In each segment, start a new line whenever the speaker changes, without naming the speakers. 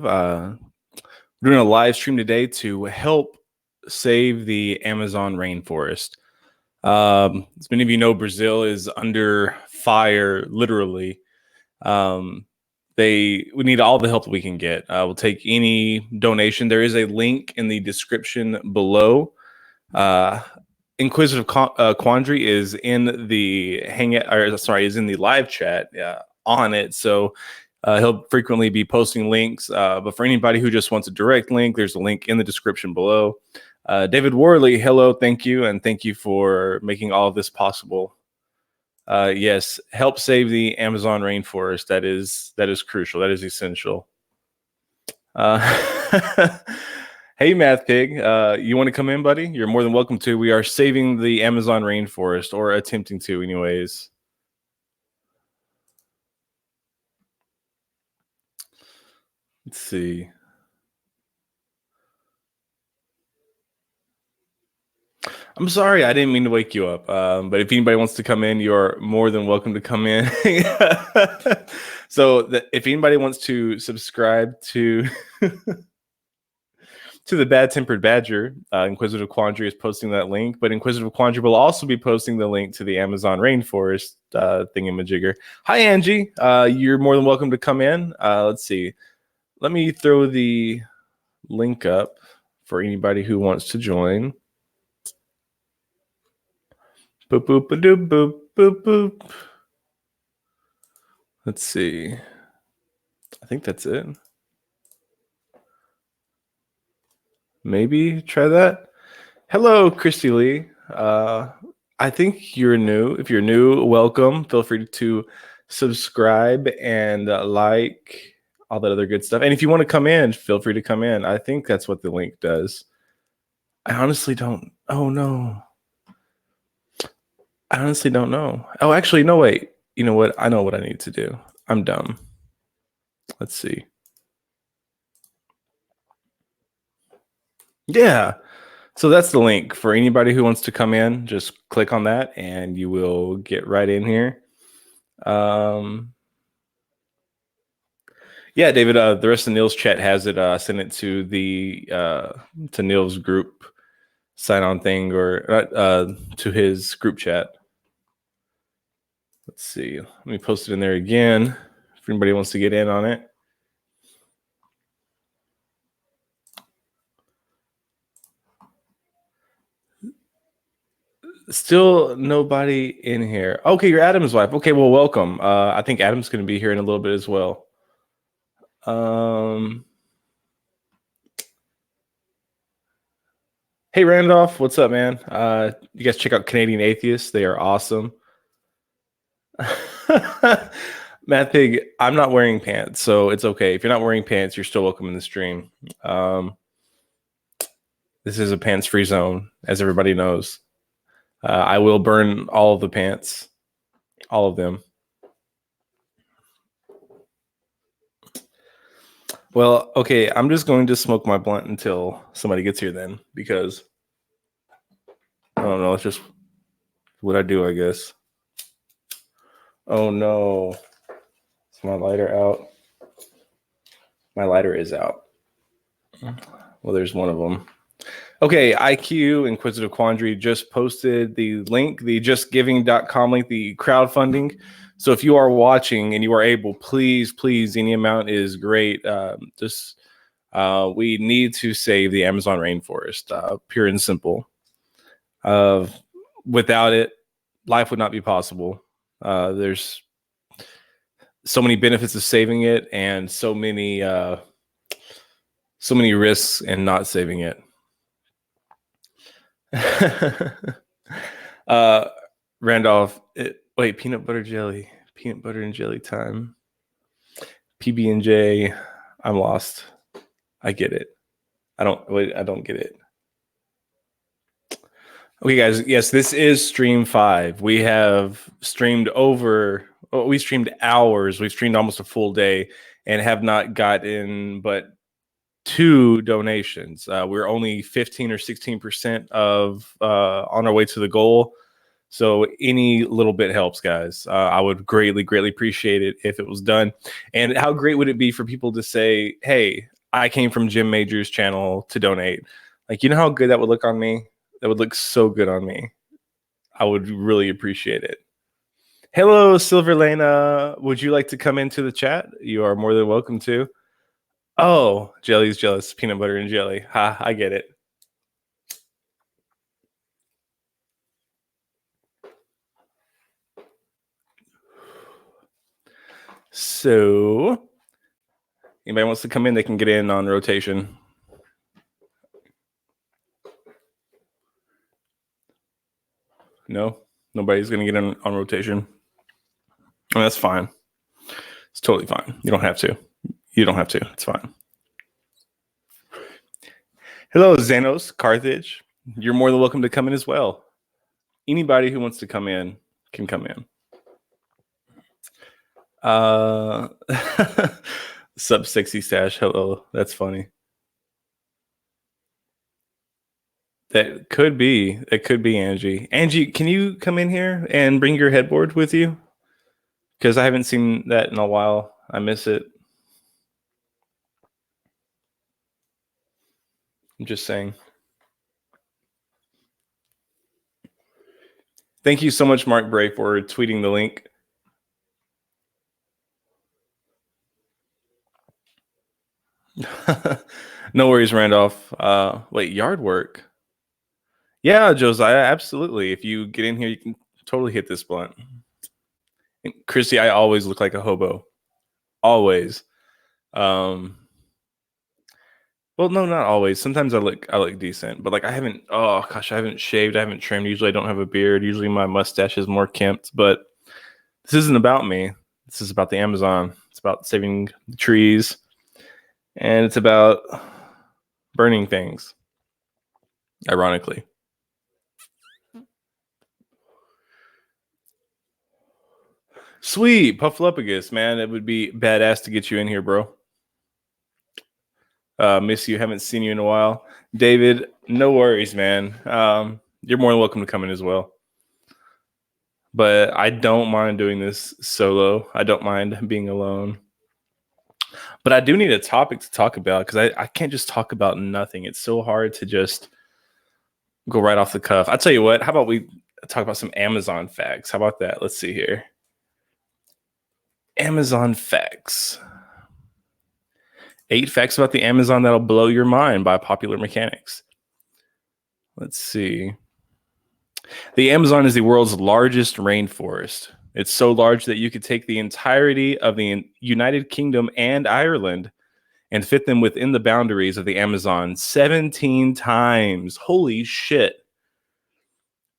We're doing a live stream today to help save the Amazon rainforest. As many of you know, Brazil is under fire, literally. We need all the help that we can get. We'll take any donation. There is a link in the description below. Inquisitive Quandary is in the is in the live chat on it. So he'll frequently be posting links. But for anybody who just wants a direct link, there's a link in the description below. David Worley, hello, thank you, and thank you for making all of this possible. Yes, help save the Amazon rainforest. That is crucial. That is essential. Hey, Math Pig, you want to come in, buddy? You're more than welcome to. We are saving the Amazon rainforest, or attempting to, anyways. Let's see. I'm sorry, I didn't mean to wake you up. But if anybody wants to come in, you're more than welcome to come in. So if anybody wants to subscribe to to the Bad Tempered Badger, Inquisitive Quandary is posting that link, but Inquisitive Quandary will also be posting the link to the Amazon rainforest thingamajigger. Hi, Angie. You're more than welcome to come in. Let's see. Let me throw the link up for anybody who wants to join. Boop, boop, doop, boop, boop, boop. Let's see. I think that's it. Maybe try that. Hello, Christy Lee. I think you're new. If you're new, welcome. Feel free to subscribe and like all that other good stuff. And if you want to come in, feel free to come in. I think that's what the link does. I honestly don't. Oh, no. I honestly don't know. Oh, actually, no, wait. You know what? I know what I need to do. I'm dumb. Let's see. Yeah. So that's the link for anybody who wants to come in. Just click on that and you will get right in here. Yeah, David, the rest of Neil's chat has it. Send it to the to Neil's group sign on thing, or to his group chat. Let's see. Let me post it in there again if anybody wants to get in on it. Still nobody in here. Okay, you're Adam's wife. Okay, well, welcome. I think Adam's going to be here in a little bit as well. Hey, Randolph, what's up, man? You guys check out Canadian Atheists. They are awesome. Matt Pig, I'm not wearing pants, so it's okay. If you're not wearing pants, you're still welcome in the stream. This is a pants-free zone, as everybody knows. I will burn all of the pants, all of them. Well, okay, I'm just going to smoke my blunt until somebody gets here then, because I don't know, it's just what I do, I guess. Oh no. Is my lighter out? My lighter is out. Well, there's one of them. Okay, IQ, Inquisitive Quandary, just posted the link, the justgiving.com link, the crowdfunding. So if you are watching and you are able, please, any amount is great. We need to save the Amazon rainforest, pure and simple. Without it, life would not be possible. There's so many benefits of saving it, and so many risks in not saving it. Randolph, wait, peanut butter and jelly time. PB&J, I'm lost. I get it. I don't get it. Okay, guys. Yes, this is stream 5. We have streamed we streamed hours. We've streamed almost a full day and have not gotten but 2 donations. We're only 15 or 16% of on our way to the goal. So any little bit helps, guys. I would greatly, greatly appreciate it if it was done. And how great would it be for people to say, hey, I came from Jim Major's channel to donate? Like, you know how good that would look on me? That would look so good on me. I would really appreciate it. Hello, Silverlana. Would you like to come into the chat? You are more than welcome to. Oh, Jelly's jealous. Peanut butter and jelly. Ha, I get it. So, anybody wants to come in, they can get in on rotation. No, nobody's going to get in on rotation. And that's fine. It's totally fine. You don't have to. You don't have to. It's fine. Hello, Xanos, Carthage. You're more than welcome to come in as well. Anybody who wants to come in can come in. Sub sexy stash. Hello. That's funny. That could be. It could be Angie. Angie, can you come in here and bring your headboard with you? Because I haven't seen that in a while. I miss it. I'm just saying. Thank you so much, Mark Bray, for tweeting the link. No worries, Randolph. Wait, yard work? Yeah, Josiah, absolutely. If you get in here, you can totally hit this blunt. And Christy, I always look like a hobo. Always. Well, no, not always. Sometimes I look decent, but like I haven't. Oh gosh, I haven't shaved. I haven't trimmed. Usually, I don't have a beard. Usually, my mustache is more kempt. But this isn't about me. This is about the Amazon. It's about saving the trees, and it's about burning things. Ironically. Sweet, Pufflepugus, man. It would be badass to get you in here, bro. Miss you. Haven't seen you in a while. David, no worries, man. You're more than welcome to come in as well. But I don't mind doing this solo. I don't mind being alone. But I do need a topic to talk about because I can't just talk about nothing. It's so hard to just go right off the cuff. I'll tell you what. How about we talk about some Amazon facts? How about that? Let's see here. Amazon facts. 8 facts about the Amazon that'll blow your mind by Popular Mechanics. Let's see. The Amazon is the world's largest rainforest. It's so large that you could take the entirety of the United Kingdom and Ireland and fit them within the boundaries of the Amazon 17 times. Holy shit.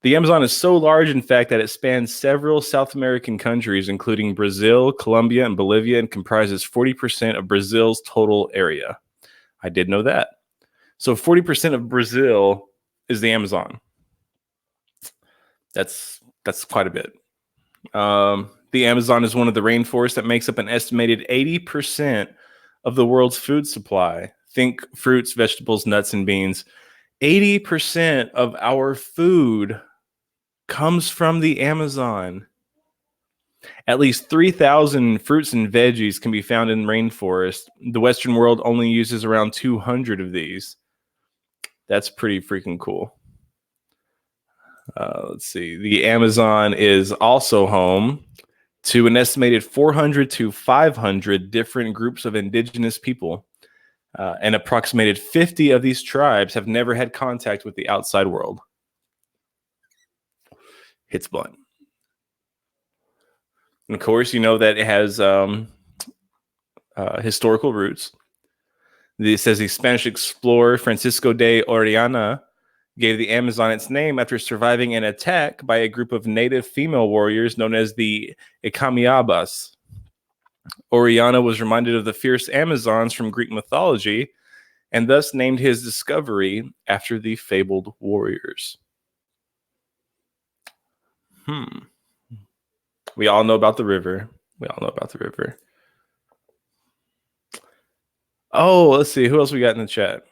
The Amazon is so large, in fact, that it spans several South American countries, including Brazil, Colombia, and Bolivia, and comprises 40% of Brazil's total area. I did know that. So 40% of Brazil is the Amazon. That's quite a bit. The Amazon is one of the rainforests that makes up an estimated 80% of the world's food supply. Think fruits, vegetables, nuts, and beans. 80% of our food comes from the Amazon. At least 3,000 fruits and veggies can be found in rainforest. The Western world only uses around 200 of these. That's pretty freaking cool. Let's see. The Amazon is also home to an estimated 400 to 500 different groups of indigenous people. And approximated 50 of these tribes have never had contact with the outside world. Hits blunt. And of course, you know that it has historical roots. It says the Spanish explorer Francisco de Orellana gave the Amazon its name after surviving an attack by a group of native female warriors known as the Icamiabas. Orellana was reminded of the fierce Amazons from Greek mythology and thus named his discovery after the fabled warriors. We all know about the river. Oh, let's see. Who else we got in the chat?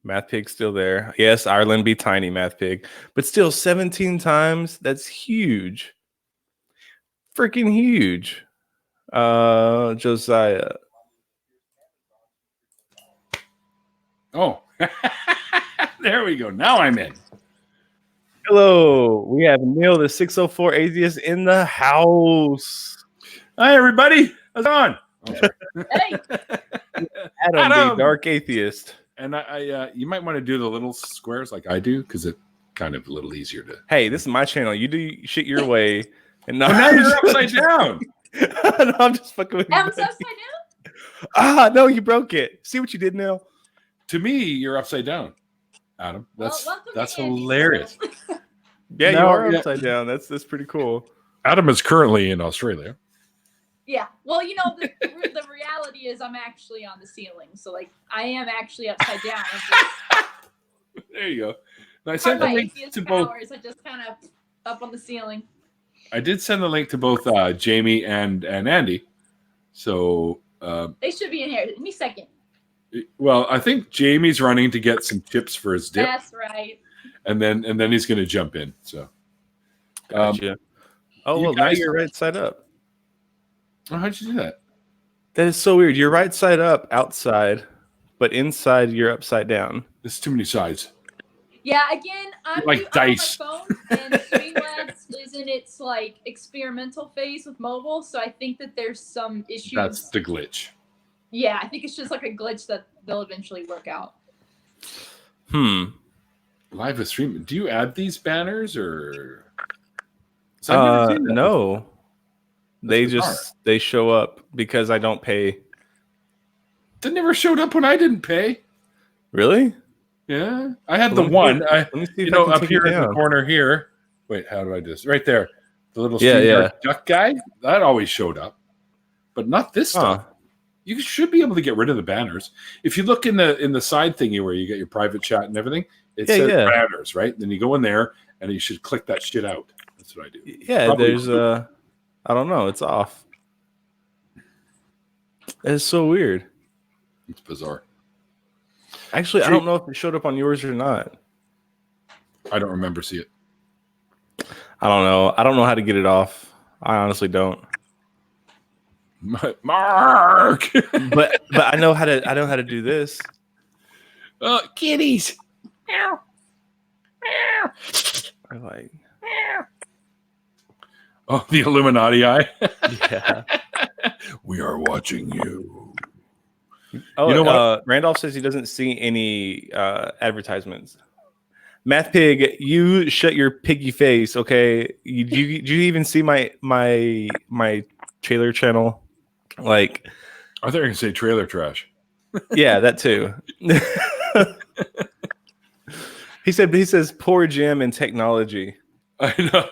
Math Pig's still there. Yes, Ireland be tiny, Math Pig. But still, 17 times? That's huge. Freaking huge. Josiah.
Oh, there we go. Now I'm in.
Hello. We have Neil, the 604 atheist, in the house.
Hi, everybody. How's it going? Oh, sorry.
Hey.
Adam, the dark atheist.
And I you might want to do the little squares like I do because it's kind of a little easier to.
Hey, this is my channel. You do shit your way. And
now you're upside down.
No, I'm just fucking with you.
I'm
buddy.
upside down?
No, you broke it. See what you did, Neil?
To me, you're upside down, Adam. That's
welcome
that's
to Andy's
hilarious.
Yeah, you
No,
are
yeah.
upside down. That's pretty cool.
Adam is currently in Australia.
Yeah. Well, you know, the reality is I'm actually on the ceiling. So, like, I am actually upside down.
There you go. And I
Part
sent
of
the
my
link
atheist
to both.
powers, I just kind of up on the ceiling.
I did send the link to both Jamie and Andy. So,
They should be in here. Give me a second.
well, I think Jamie's running to get some chips for his dip,
That's right.
and then he's going to jump in. So,
Gotcha. Oh,
you
well, now
guys-
you're right side up.
oh, how'd you do that?
That is so weird. You're right side up outside, but inside you're upside down.
There's too many sides.
Yeah, again, I'm
Like
I'm
dice.
on my phone, and Streamlabs is in its like experimental phase with mobile, so I think that there's some issues.
That's the glitch.
Yeah, I think it's just like a glitch that they'll eventually work out.
Live stream. Do you add these banners or? 'Cause I've never seen that
No. They
bizarre.
they show up because I don't pay.
That never showed up when I didn't pay.
Really?
Yeah, I had
Well,
the
let me
one.
see-
I,
Let me see
you
if
know,
I can
up
take
here
it
in the
down.
corner here. Wait, how do I do this? Right there, the little
Yeah,
StreamYard duck guy. That always showed up, but not this stuff.
Huh.
You should be able to get rid of the banners if you look in the side thingy where you get your private chat and everything. It says banners, right? Then you go in there and you should click that shit out. That's what I do.
Yeah,
Probably
there's I don't know. It's off. It's so weird.
It's bizarre.
Actually, I don't know if it showed up on yours or not.
I don't remember see it.
I don't know. I don't know how to get it off. I honestly don't.
Mark.
But I know how to do this.
Kitties.
I like.
Oh, the Illuminati eye.
Yeah.
We are watching you.
Oh,
You know what?
Randolph says he doesn't see any advertisements. Math Pig, you shut your piggy face, okay? Did you even see my trailer channel? Like,
I thought you were going to say trailer trash.
yeah, that too. He says poor Jim in technology.
I know.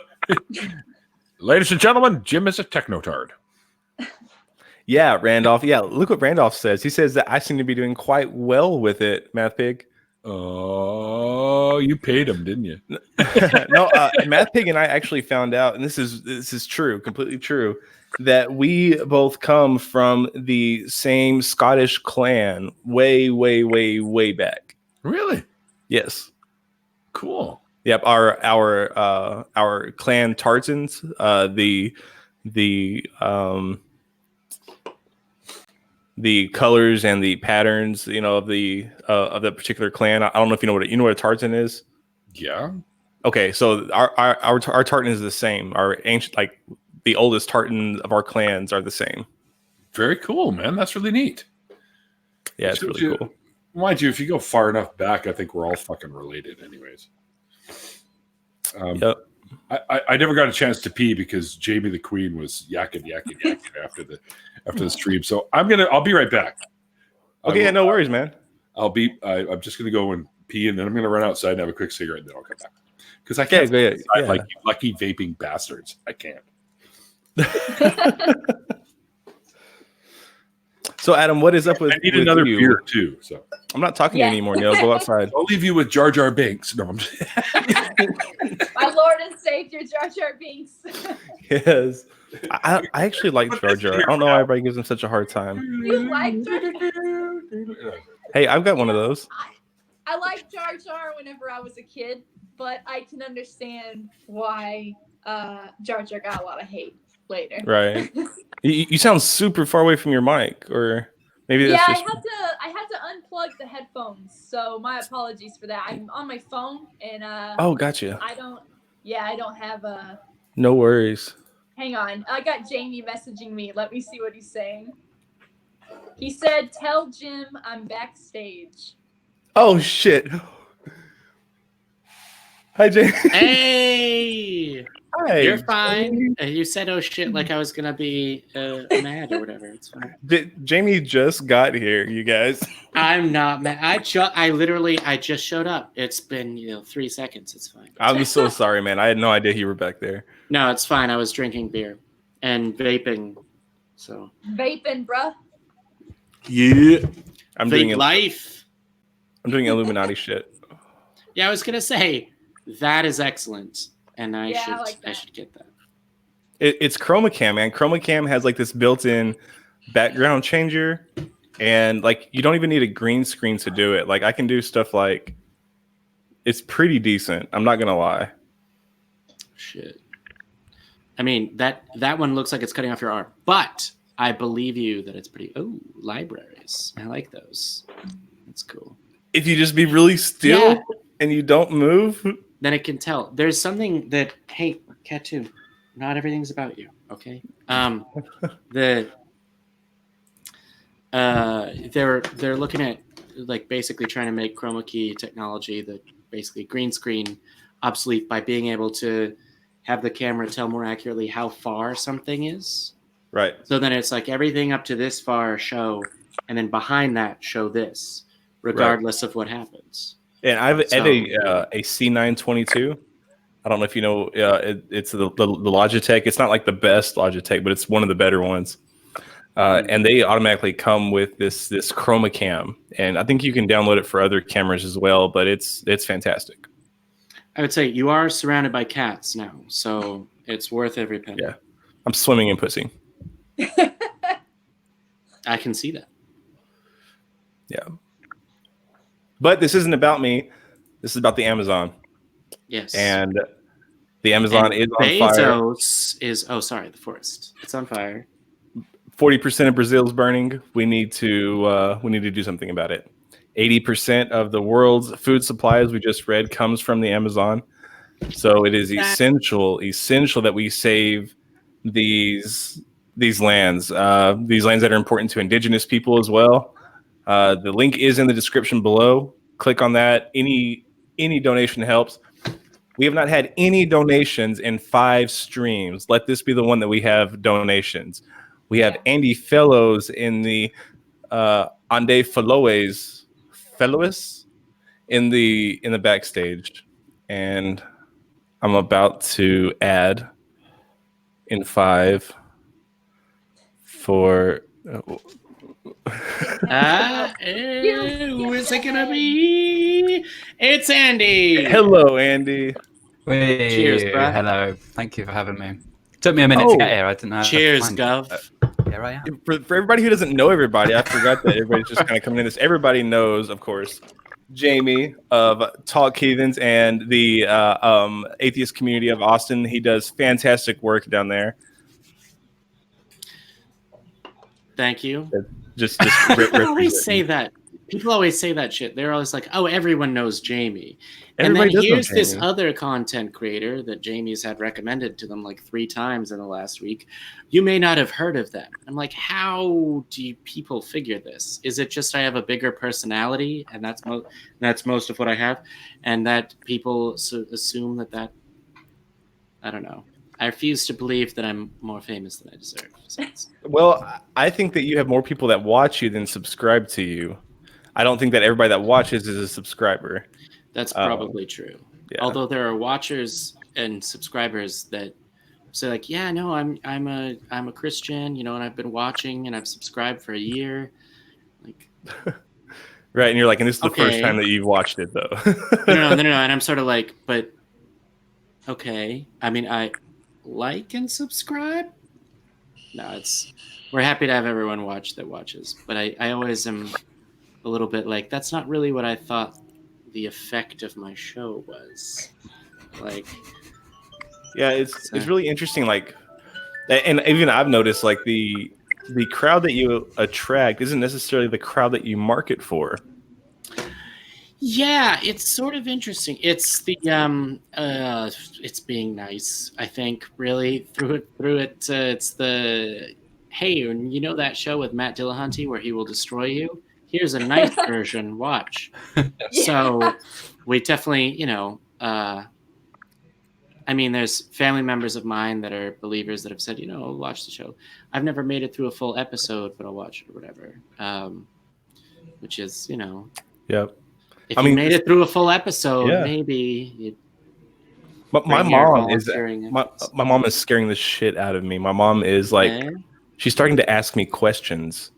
Ladies and gentlemen, Jim is a technotard.
Yeah, Randolph. Yeah, look what Randolph says. He says that I seem to be doing quite well with it, Math Pig.
Oh, you paid him, didn't you?
No, Math Pig and I actually found out, and this is true, completely true, that we both come from the same Scottish clan way, way, way, way back.
Really?
Yes.
Cool.
Yep. Our clan Tartans, the colors and the patterns, of the particular clan. I don't know if you know what a tartan is.
Yeah.
Okay, so our tartan is the same. Our ancient, like the oldest tartan of our clans, are the same.
Very cool, man. That's really neat.
Yeah, it's really cool.
Mind you, if you go far enough back, I think we're all fucking related, anyways.
Yep.
I never got a chance to pee because Jamie the Queen was yakking after the stream. So I'll be right back.
Okay, yeah, no worries, man.
I'm just gonna go and pee, and then I'm gonna run outside and have a quick cigarette, and then I'll come back. Because I can't like you lucky vaping bastards. I can't.
So Adam, what is up with?
I need
with
another
you?
beer too. So
I'm not talking to you anymore, Neil. Go outside.
I'll leave you with Jar Jar Binks. No, I'm just...
My Lord and Savior, Jar Jar Binks.
Yes, I actually like Jar Jar. I don't know why everybody gives him such a hard time.
You like Jar Jar?
Hey, I've got one of those.
I liked Jar Jar whenever I was a kid, but I can understand why Jar Jar got a lot of hate later.
Right. You sound super far away from your mic, or maybe
Yeah,
that's just.
I had to unplug the headphones, so my apologies for that. I'm on my phone, and
Oh, gotcha.
I don't have a.
No worries.
Hang on, I got Jamie messaging me. Let me see what he's saying. He said, "Tell Jim I'm backstage."
Oh shit. Hi, Jay.
Hey,
Hi.
you're fine. You said "oh shit" like I was gonna be mad or whatever. It's fine.
Jamie just got here, you guys.
I'm not mad. I just showed up. It's been 3 seconds. It's fine.
I'm so sorry, man. I had no idea you were back there.
No, it's fine. I was drinking beer and vaping. So
Vaping, bruh.
Yeah. I'm doing
life.
I'm doing Illuminati shit.
Yeah, I was gonna say that is excellent, and I should get that.
It's Chroma Cam, man. Chroma Cam has like this built-in background changer, and like you don't even need a green screen to do it. Like I can do stuff like it's pretty decent. I'm not gonna lie.
Shit. I mean that one looks like it's cutting off your arm, but I believe you that it's pretty. Oh, libraries. I like those. That's cool.
If you just be really still and you don't move,
then it can tell. There's something that, hey, Cat2, not everything's about you, okay? They're looking at like basically trying to make chroma key technology that basically green screen obsolete by being able to have the camera tell more accurately how far something is.
Right.
So then it's like everything up to this far show, and then behind that show this, regardless of what happens.
And I have a C922. I don't know if you know. It's the Logitech. It's not like the best Logitech, but it's one of the better ones. And they automatically come with this Chroma Cam, and I think you can download it for other cameras as well. But it's fantastic.
I would say you are surrounded by cats now, so it's worth every penny.
Yeah, I'm swimming in pussy.
I can see that.
Yeah. But this isn't about me. This is about the Amazon.
Yes.
And the Amazon is on fire.
Bezos is the forest. It's on fire.
40% of Brazil is burning. We need to do something about it. 80% of the world's food supply, as we just read, comes from the Amazon. So it is essential that we save these lands. These lands that are important to indigenous people as well. The link is in the description below. Click on that. Any donation helps. We have not had any donations in 5 streams. Let this be the one that we have donations. We have Andy Fellows in the Ande Fellows in the backstage, and I'm about to add in 5, 4.
Who is it gonna be? It's Andy.
Hello, Andy.
Wait,
cheers, bro.
Hello. Thank you for having me. It took me a minute to get here. I didn't know.
Cheers, Gov.
Here I am.
For everybody who doesn't know everybody, I forgot that everybody's just kind of coming in this. Everybody knows, of course, Jamie of Talk Heathens and the atheist community of Austin. He does fantastic work down there.
Thank you.
Just
People always say that. People always say that shit. They're always like, "Oh, everyone knows Jamie."
Everybody
and then here's
know
this
Jamie.
other content creator that Jamie's had recommended to them like 3 times in the last week. You may not have heard of them. I'm like, how do people figure this? Is it just I have a bigger personality, and that's most of what I have, and that people assume that I don't know. I refuse to believe that I'm more famous than I deserve. So
well, I think that you have more people that watch you than subscribe to you. I don't think that everybody that watches is a subscriber.
That's probably true.
Yeah.
Although there are watchers and subscribers that say like, yeah, no, I'm a Christian, and I've been watching and I've subscribed for a year. Like,
right, and you're like, and this is the first time that you've watched it though.
No, and I'm sort of like, but okay. I mean, I like and subscribe. No, we're happy to have everyone watch that watches, but I always am a little bit like, that's not really what I thought the effect of my show was. Like,
Yeah, it's really interesting. Like, and even I've noticed like the crowd that you attract isn't necessarily the crowd that you market for.
yeah, it's sort of interesting. It's the it's being nice. I think really through it. It's the hey, you know that show with Matt Dillahunty where he will destroy you. Here's a nice version. Watch. So we definitely, I mean, there's family members of mine that are believers that have said, I'll watch the show. I've never made it through a full episode, but I'll watch it or whatever. Which is,
Yep.
if you made it through a full episode, maybe you'd.
But my mom is my mom is scaring the shit out of me. My mom is like, she's starting to ask me questions.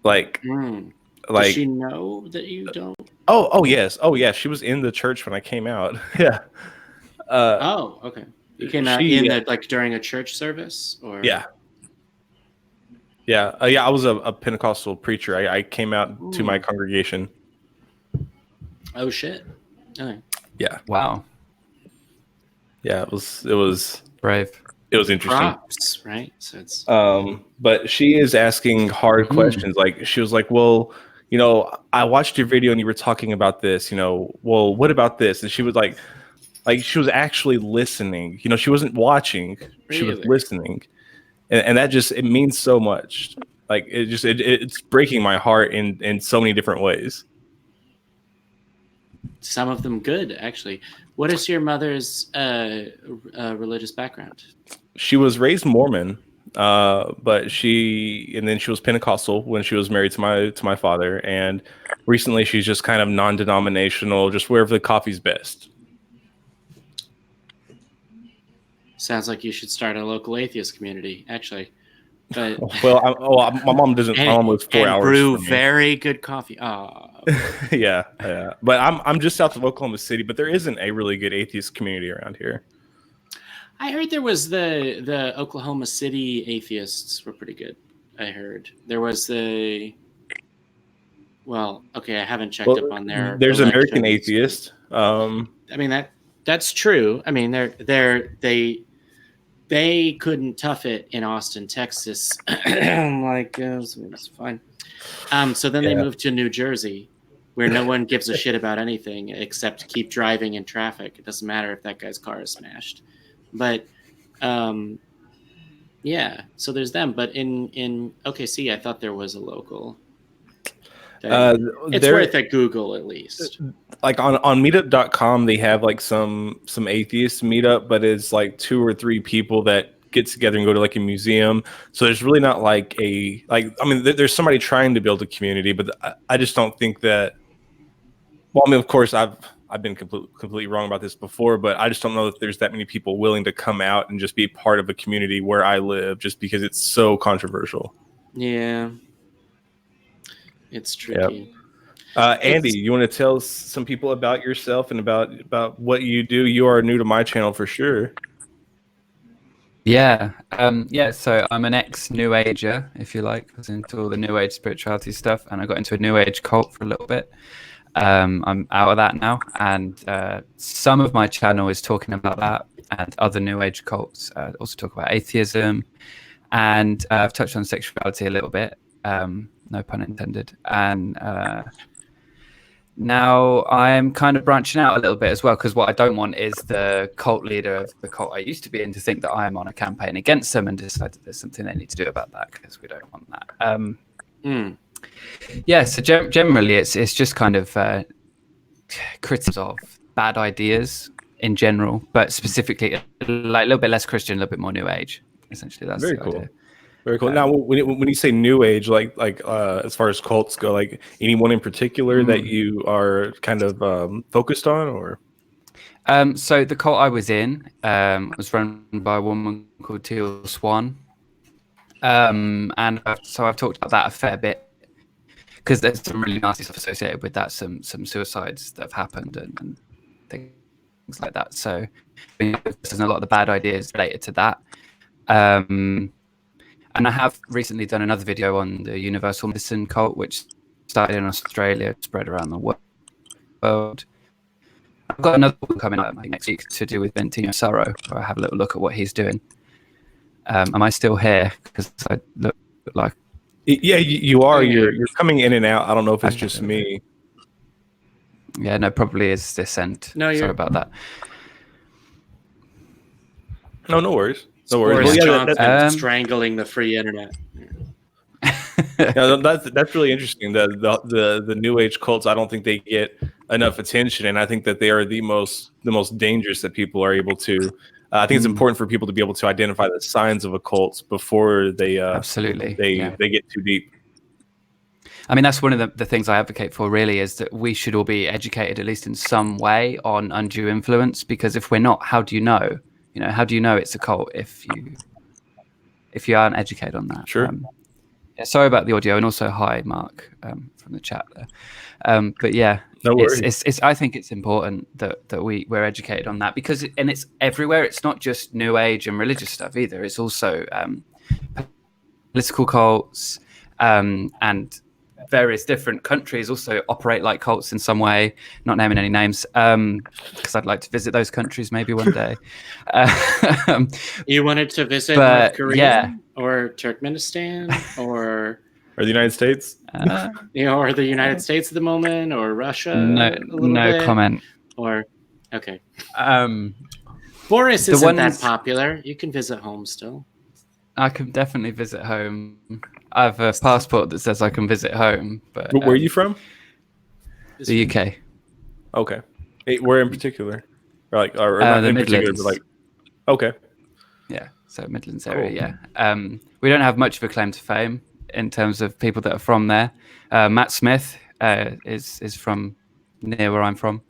Like,
does she know that you don't?
Oh yes. Oh yeah. She was in the church when I came out. Yeah.
Oh, okay. You came out during a church service, or
yeah. I was a Pentecostal preacher. I came out to my congregation.
Oh shit! Okay.
Yeah.
Wow.
Yeah, it was
brave.
It was interesting.
Props, right? So it's
but she is asking hard questions. Like she was like, "Well, I watched your video and you were talking about this. Well, what about this?" And she was like she was actually listening. She wasn't watching. She was listening, and that just it means so much. Like it's breaking my heart in so many different ways.
Some of them good, actually. What is your mother's religious background?
She was raised Mormon, but then she was Pentecostal when she was married to my father, and recently she's just kind of non-denominational, just wherever the coffee's best.
Sounds like you should start a local atheiist community, actually. But
my mom doesn't. My mom lives 4 hours.
Brew very good coffee. Oh.
yeah. But I'm just south of Oklahoma City, but there isn't a really good atheist community around here.
I heard there was the Oklahoma City atheists were pretty good. I heard there was I haven't checked up on their.
There's American Atheist.
I mean that's true. I mean they couldn't tough it in Austin, Texas. Like it's fine. So then they moved to New Jersey, where no one gives a shit about anything except keep driving in traffic. It doesn't matter if that guy's car is smashed. But so there's them. But in OKC, I thought there was a local. It's worth a Google at least.
Like on meetup.com, they have like some atheist meetup, but it's like 2 or 3 people that get together and go to like a museum. So there's really not there's somebody trying to build a community, but I just don't think that. Well, I mean, of course, I've been completely wrong about this before, but I just don't know if there's that many people willing to come out and just be part of a community where I live, just because it's so controversial.
Yeah. It's tricky.
Yep. Andy, you want to tell some people about yourself and about what you do? You are new to my channel for sure.
Yeah. So I'm an ex-New Ager, if you like. I was into all the New Age spirituality stuff, and I got into a New Age cult for a little bit. I'm out of that now, and some of my channel is talking about that and other New Age cults. Also talk about atheism, and I've touched on sexuality a little bit. No pun intended. And now I'm kind of branching out a little bit as well, because what I don't want is the cult leader of the cult I used to be in to think that I'm on a campaign against them and decide that there's something they need to do about that, because we don't want that. Yeah, so generally it's just kind of criticism of bad ideas in general, but specifically like a little bit less Christian, a little bit more New Age. Essentially, that's
very
the
cool.
idea.
Very cool. Now, when you say New Age, like as far as cults go, like anyone in particular that you are kind of focused on, or?
So the cult I was in was run by a woman called Teal Swan, and so I've talked about that a fair bit, because there's some really nasty stuff associated with that, some suicides that have happened and things like that. So there's a lot of the bad ideas related to that. And I have recently done another video on the universal medicine cult, which started in Australia, spread around the world. world. I've got another one coming up next week to do with Bentino Sorrow, where I have a little look at what he's doing. Am I still here? Because I look like...
Yeah, you are. You're coming in and out. I don't know if it's just me.
Yeah, no, probably is this end.
No,
sorry about that.
No worries. No
Boris
worries. Well,
Johnson strangling the free internet.
Yeah, that's really interesting. The new age cults, I don't think they get enough attention, and I think that they are the most dangerous that people are able to. I think it's important for people to be able to identify the signs of a cult before they
absolutely
they get too deep.
I mean, that's one of the things I advocate for, really, is that we should all be educated, at least in some way, on undue influence. Because if we're not, how do you know? You know, how do you know it's a cult if you aren't educated on that?
Sure.
Yeah, sorry about the audio, and also hi, Mark, from the chat there. But yeah,
no worries.
It's I think it's important that we're educated on that, because it's everywhere. It's not just New Age and religious stuff either. It's also political cults, and various different countries also operate like cults in some way. Not naming any names, because I'd like to visit those countries maybe one day.
You wanted to visit North Korea or Turkmenistan or
the United States,
or the United States at the moment, or Russia?
No comment.
Or okay. Boris isn't that popular. You can visit home still.
I can definitely visit home. I have a passport that says I can visit home. But
where are you from?
The UK.
Okay. Hey, where in particular? Or
not the
in
Midlands.
particular, but like, okay.
Yeah, so Midlands area. Yeah. We don't have much of a claim to fame in terms of people that are from there. Matt Smith is from near where I'm from,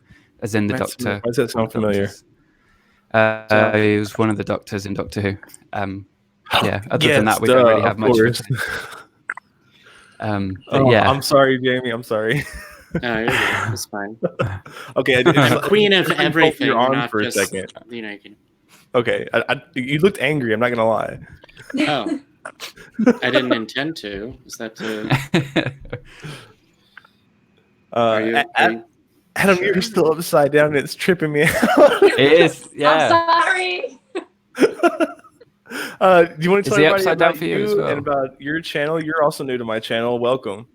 as in the
Matt
Doctor.
Smith. Why does that sound familiar?
He was one of the Doctors in Doctor Who. Yeah. Other than that, we don't really have much. Yeah.
I'm sorry, Jamie. I'm sorry.
No, you're good. It's fine.
Okay.
I'm queen of everything.
You're on
not
for
just,
a second.
You know, you can...
Okay. You looked angry. I'm not gonna lie.
Oh, I didn't intend to. Is that to?
Adam, you're still upside down, and it's tripping me out.
It is. Yeah.
I'm sorry.
Do you want to tell everybody about
you as well?
And about your channel? You're also new to my channel. Welcome.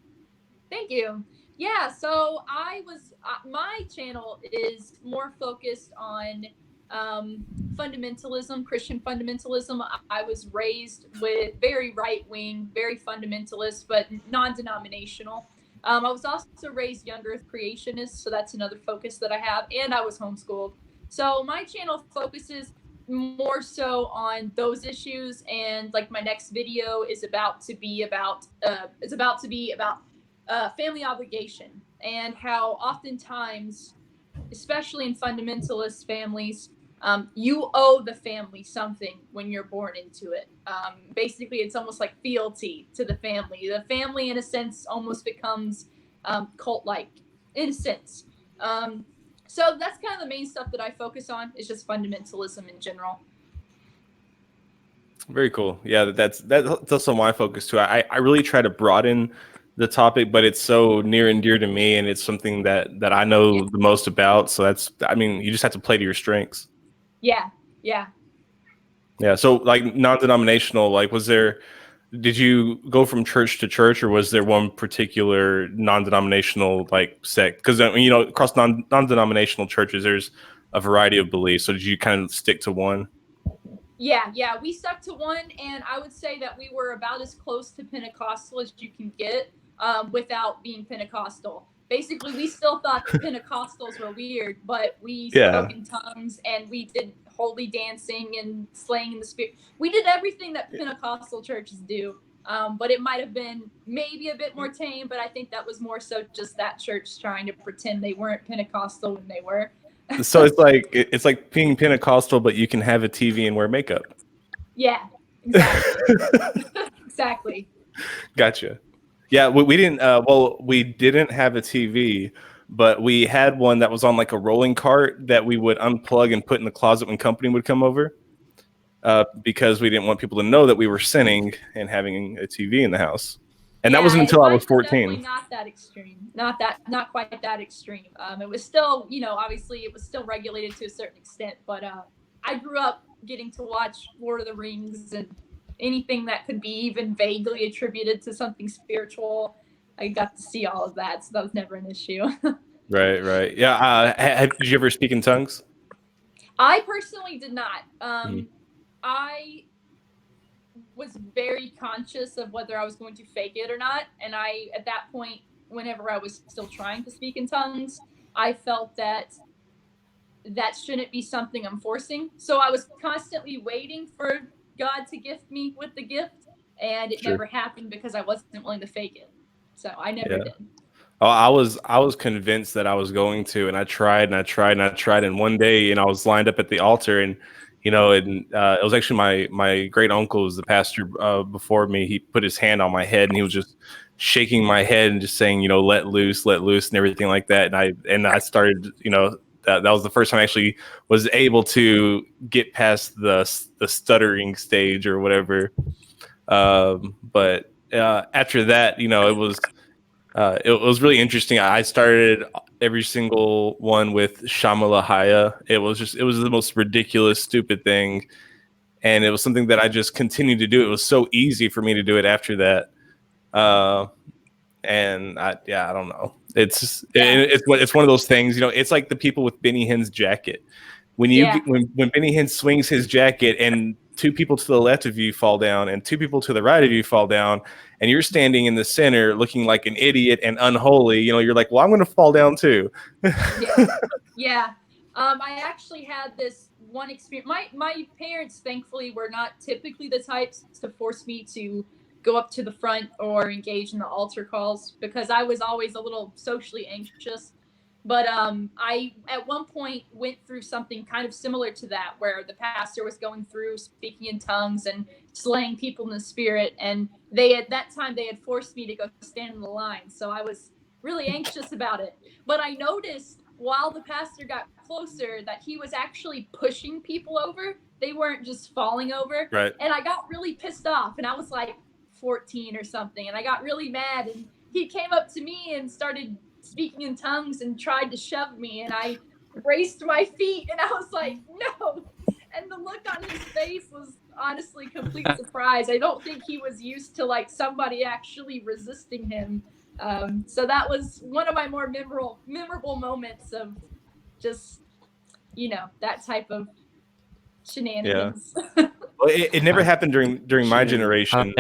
Thank you. Yeah, so I was my channel is more focused on fundamentalism, Christian fundamentalism. I was raised with very right-wing, very fundamentalist, but non-denominational. I was also raised young earth creationist, so that's another focus that I have, and I was homeschooled. So my channel focuses more so on those issues, and like my next video is about to be about family obligation, and how oftentimes, especially in fundamentalist families, you owe the family something when you're born into it. Basically, it's almost like fealty to the family. The family, in a sense, almost becomes cult-like, in a sense. So that's kind of the main stuff that I focus on, is just fundamentalism in general.
Very cool. Yeah, that's also my focus too. I really try to broaden the topic, but it's so near and dear to me, and it's something that I know the most about. So you just have to play to your strengths.
Yeah.
So like non-denominational, like did you go from church to church, or was there one particular non-denominational like sect? Because across non-denominational churches, there's a variety of beliefs. So did you kind of stick to one?
Yeah, we stuck to one, and I would say that we were about as close to Pentecostal as you can get without being Pentecostal. Basically, we still thought the Pentecostals were weird, but we spoke in tongues, and we did holy dancing and slaying in the spirit. We did everything that Pentecostal churches do, but it might have been maybe a bit more tame, but I think that was more so just that church trying to pretend they weren't Pentecostal when they were.
So it's like being Pentecostal, but you can have a TV and wear makeup.
Yeah, exactly. Exactly.
Gotcha. Yeah, we didn't. We didn't have a TV, but we had one that was on like a rolling cart that we would unplug and put in the closet when company would come over, because we didn't want people to know that we were sinning and having a TV in the house. And that wasn't until I was
Definitely
14.
not that extreme. Not quite that extreme. It was still, obviously it was still regulated to a certain extent, but I grew up getting to watch Lord of the Rings and anything that could be even vaguely attributed to something spiritual. I got to see all of that, so that was never an issue.
Right. Yeah. Did you ever speak in tongues?
I personally did not.
Mhm.
I was very conscious of whether I was going to fake it or not. And at that point, whenever I was still trying to speak in tongues, I felt that shouldn't be something I'm forcing. So I was constantly waiting for God to gift me with the gift. And it
Sure.
never happened because I wasn't willing to fake it. So I never did.
Oh, I was convinced that I was going to, and I tried and I tried and I tried. And one day, I was lined up at the altar, and it was actually my great uncle was the pastor before me. He put his hand on my head, and he was just shaking my head and just saying, let loose, and everything like that. And I started, that was the first time I actually was able to get past the stuttering stage or whatever. But after that, it was really interesting. I started every single one with Shamalahaya. It was the most ridiculous, stupid thing. And it was something that I just continued to do. It was so easy for me to do it after that. And I don't know. It's one of those things, it's like the people with Benny Hinn's jacket. When Benny Hinn swings his jacket and two people to the left of you fall down and two people to the right of you fall down and you're standing in the center looking like an idiot and unholy, you're like, well, I'm going to fall down too.
Yeah. I actually had this one experience. My parents, thankfully, were not typically the types to force me to go up to the front or engage in the altar calls because I was always a little socially anxious. But I, at one point, went through something kind of similar to that, where the pastor was going through speaking in tongues and slaying people in the spirit. And at that time, they had forced me to go stand in the line. So I was really anxious about it. But I noticed while the pastor got closer that he was actually pushing people over. They weren't just falling over.
Right.
And I got really pissed off. And I was like 14 or something. And I got really mad. And he came up to me and started speaking in tongues and tried to shove me. And I braced my feet. And I was like, no. And the look on his face was honestly complete surprise. I don't think he was used to like somebody actually resisting him. So that was one of my more memorable moments of just, that type of shenanigans.
Yeah. Well, it never happened during my generation,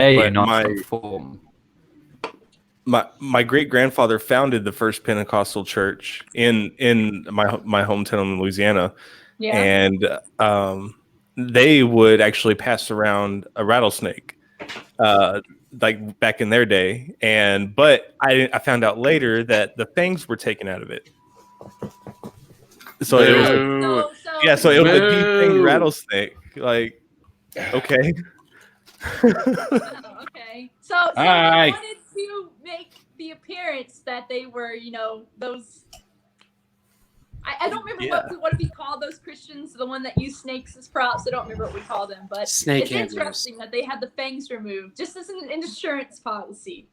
but my great grandfather founded the first Pentecostal church in my hometown in Louisiana, and they would actually pass around a rattlesnake, like back in their day. But I found out later that the fangs were taken out of it. So it was so it was a defanged rattlesnake. Like, okay.
Okay. So they wanted to make the appearance that they were, those. I don't remember what we call those Christians, the one that use snakes as props. I don't remember what we call them, but it's interesting that they had the fangs removed, just as an insurance policy,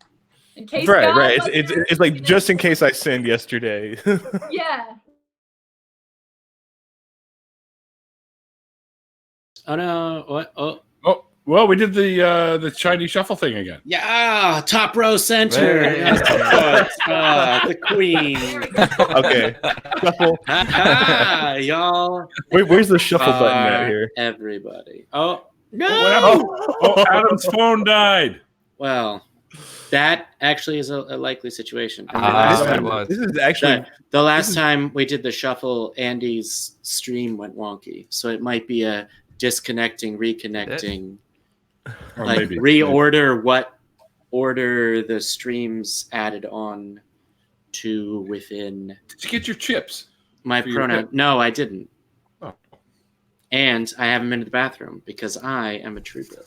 in case.
Right. It's like just in case I sinned yesterday.
Yeah.
Oh no! What? Oh.
Well, we did the Chinese shuffle thing again.
Yeah, top row center. The queen.
Okay, shuffle.
Y'all.
Where's the shuffle button at here?
Everybody. Oh no!
Oh, Adam's phone died.
Well, that actually is a likely situation.
This is actually
the last time we did the shuffle. Andy's stream went wonky, so it might be a disconnecting, reconnecting.
Or
like
maybe
reorder what order the streams added on to within.
Did you get your chips?
My pronoun? No, I didn't. Oh. And I haven't been to the bathroom because I am a trooper.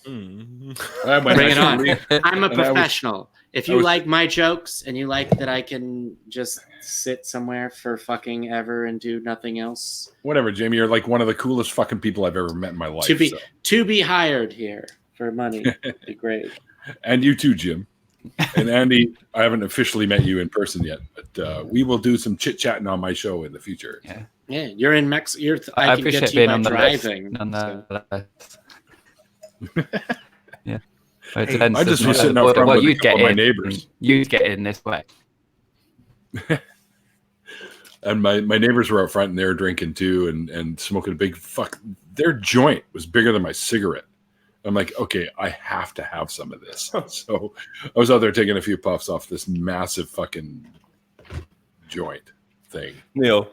Bring
it on. I'm a professional. If you like my jokes and you like that I can just sit somewhere for fucking ever and do nothing else.
Whatever, Jamie. You're like one of the coolest fucking people I've ever met in my life.
To be hired here for money would be great.
And you too, Jim. And Andy, I haven't officially met you in person yet, but we will do some chit-chatting on my show in the future.
Yeah, you're in Mexico. I can
appreciate
get to you
being
by
on the
driving.
list. On the list. Yeah. It
Hey,
depends,
I just
doesn't
was
it?
sitting out front
Well,
with a
you'd
couple
get
of my
in.
neighbors.
You'd get in this way.
And my neighbors were out front and they were drinking too and smoking a big their joint was bigger than my cigarette. I'm like, okay, I have to have some of this. So I was out there taking a few puffs off this massive fucking joint thing.
Neil.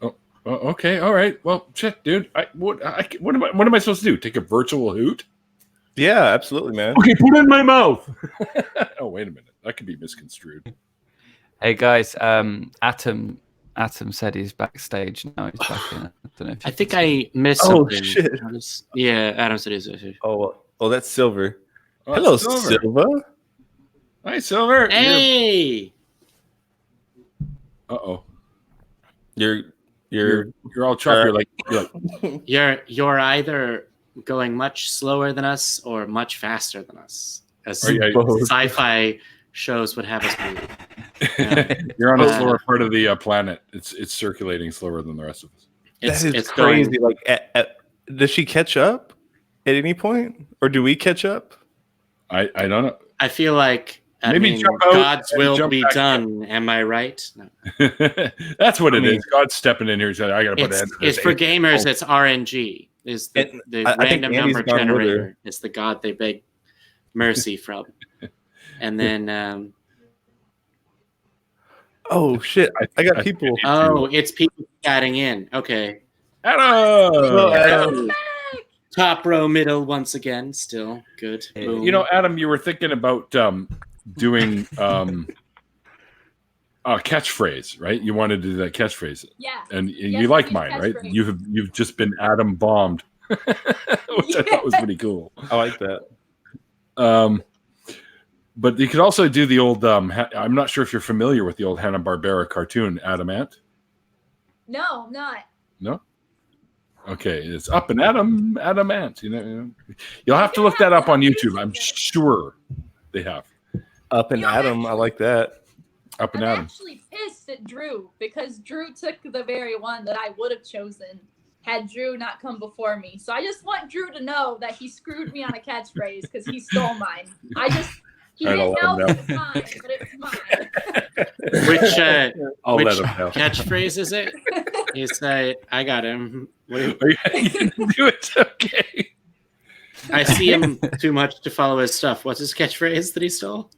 Oh, okay, all right. Well, shit, dude. What am I supposed to do? Take a virtual hoot?
Yeah, absolutely, man.
Okay, put it in my mouth. Oh, wait a minute. That could be misconstrued.
Hey guys, Atom said he's backstage now. He's back in. I don't know if
I think I missed
Oh,
something.
shit.
Yeah, Adam said he's.
Oh, that's Silver.
Oh,
Hello,
Silver.
Silva.
Hi, Silver.
Hey,
Uh-oh.
You're
You're all choppy. You're like
you're either going much slower than us or much faster than us, as
both.
sci-fi shows would have us believe.
you're on a slower part of the planet. It's circulating slower than the rest of us.
It's crazy. Like, does she catch up at any point, or do we catch up?
I don't know.
I feel like
Maybe jump out
God's
and
will
jump
be
back
done. Am I right? No.
That's what it is. God's stepping in here. Saying, I got to put an end to
It's
this.
for gamers. It's RNG. Is the
I think
random
Andy's
number
gone with her.
generator? It's the God they beg mercy from. And then
Oh shit! I got people.
it's people chatting in. Okay.
Adam!
Top row, middle once again. Still good. Boom.
You know, Adam, you were thinking about doing a catchphrase, right? You wanted to do that catchphrase.
Yeah.
And
Yes,
you like
use
mine, right?
catchphrase.
You've just been Adam bombed, which I thought was pretty cool.
I like that.
But you could also do the old. I'm not sure if you're familiar with the old Hanna-Barbera cartoon, Adam Ant.
No, I'm not.
No. Okay, it's Up and Adam Ant. You know, you'll have to look that up on YouTube. I'm sure they have
Up and Adam. I like that.
Up and
I'm
Adam.
actually pissed at Drew because Drew took the very one that I would have chosen had Drew not come before me. So I just want Drew to know that he screwed me on a catchphrase because he stole mine. He didn't know it was mine, but it's mine.
Which
I'll
which
let him know.
catchphrase is it? You say, "I got him."
You can do it. Okay.
I see him too much to follow his stuff. What's his catchphrase that he stole?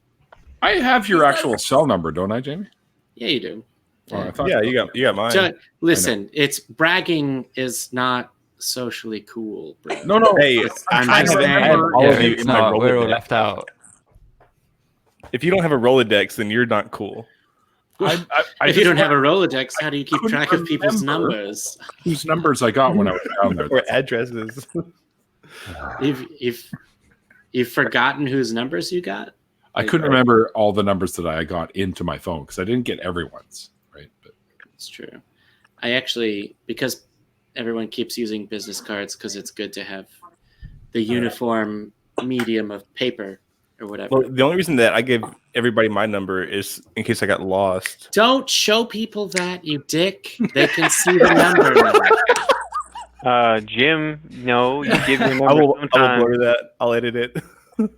I have your actual cell number, don't I, Jamie?
Yeah, you do.
Oh, I thought
Yeah, you got mine.
So, listen, it's bragging is not socially cool. Bro.
No.
Hey,
I'm
I
just
have
saying.
all of you
it's
in my
not. We're all
Rolodex.
left out.
If you don't have a Rolodex, then you're not cool.
I
If you don't have a Rolodex, how do you keep
couldn't
track of people's
remember.
numbers?
whose numbers I got when I was down there.
Or addresses.
You've forgotten whose numbers you got?
I couldn't remember all the numbers that I got into my phone because I didn't get everyone's, right? But
It's true. I actually, because everyone keeps using business cards because it's good to have the uniform medium of paper or whatever.
Well, the only reason that I gave everybody my number is in case I got lost.
Don't show people that, you dick. They can see the number now.
Jim, no, you give your number
I will
sometime.
blur that. I'll edit it.
All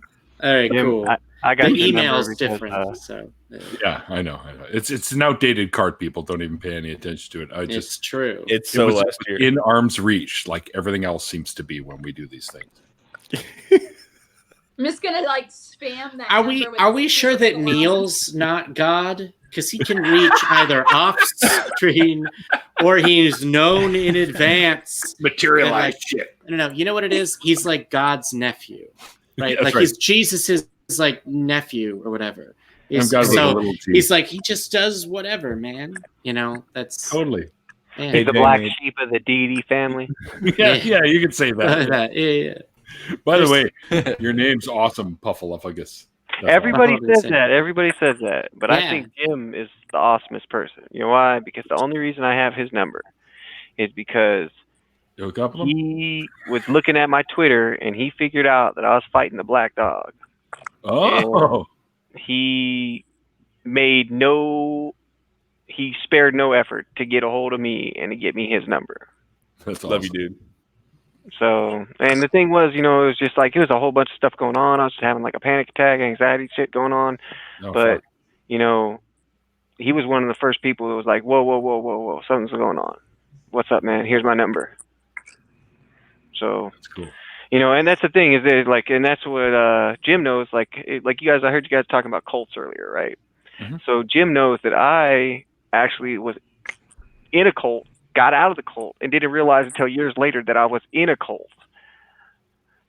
right,
Jim,
cool.
I got
The
your number
email's
because,
different, so
yeah, I know. It's an outdated card. People don't even pay any attention to it.
it's true.
It's
It
so
was
last year.
in arm's reach, like everything else seems to be when we do these things.
I'm just gonna spam that.
Are we sure that Neil's not God? Because he can reach either off screen or he's known in advance.
Materialized shit.
I don't know. You know what it is? He's like God's nephew, right?
Yeah,
like
right.
he's Jesus's nephew or whatever.
I'm God's
So
little T.
he's like, he just does whatever, man. You know, that's
Totally.
yeah.
Hey,
the
Jamie.
black sheep of the Deity family.
Yeah, you can say that.
Yeah.
By the way, your name's awesome, Puffaluffagus. That's
Everybody
awesome.
says that. Everybody says that. But I
Yeah.
think Jim is the awesomest person. You know why? Because the only reason I have his number is because
You hook up with them?
He was looking at my Twitter and he figured out that I was fighting the black dog.
Oh,
He made he spared no effort to get a hold of me and to get me his number.
that's
Love you,
awesome.
dude.
So, and the thing was, it was just like, it was a whole bunch of stuff going on. I was having like a panic attack, anxiety shit going on.
Oh,
But,
fuck.
he was one of the first people that was like, whoa, whoa, whoa, whoa, whoa, something's going on. What's up, man? Here's my number. So,
That's cool.
and that's the thing is that like, and that's what Jim knows. Like you guys, I heard you guys talking about cults earlier, right?
Mhm.
So Jim knows that I actually was in a cult, got out of the cult, and didn't realize until years later that I was in a cult.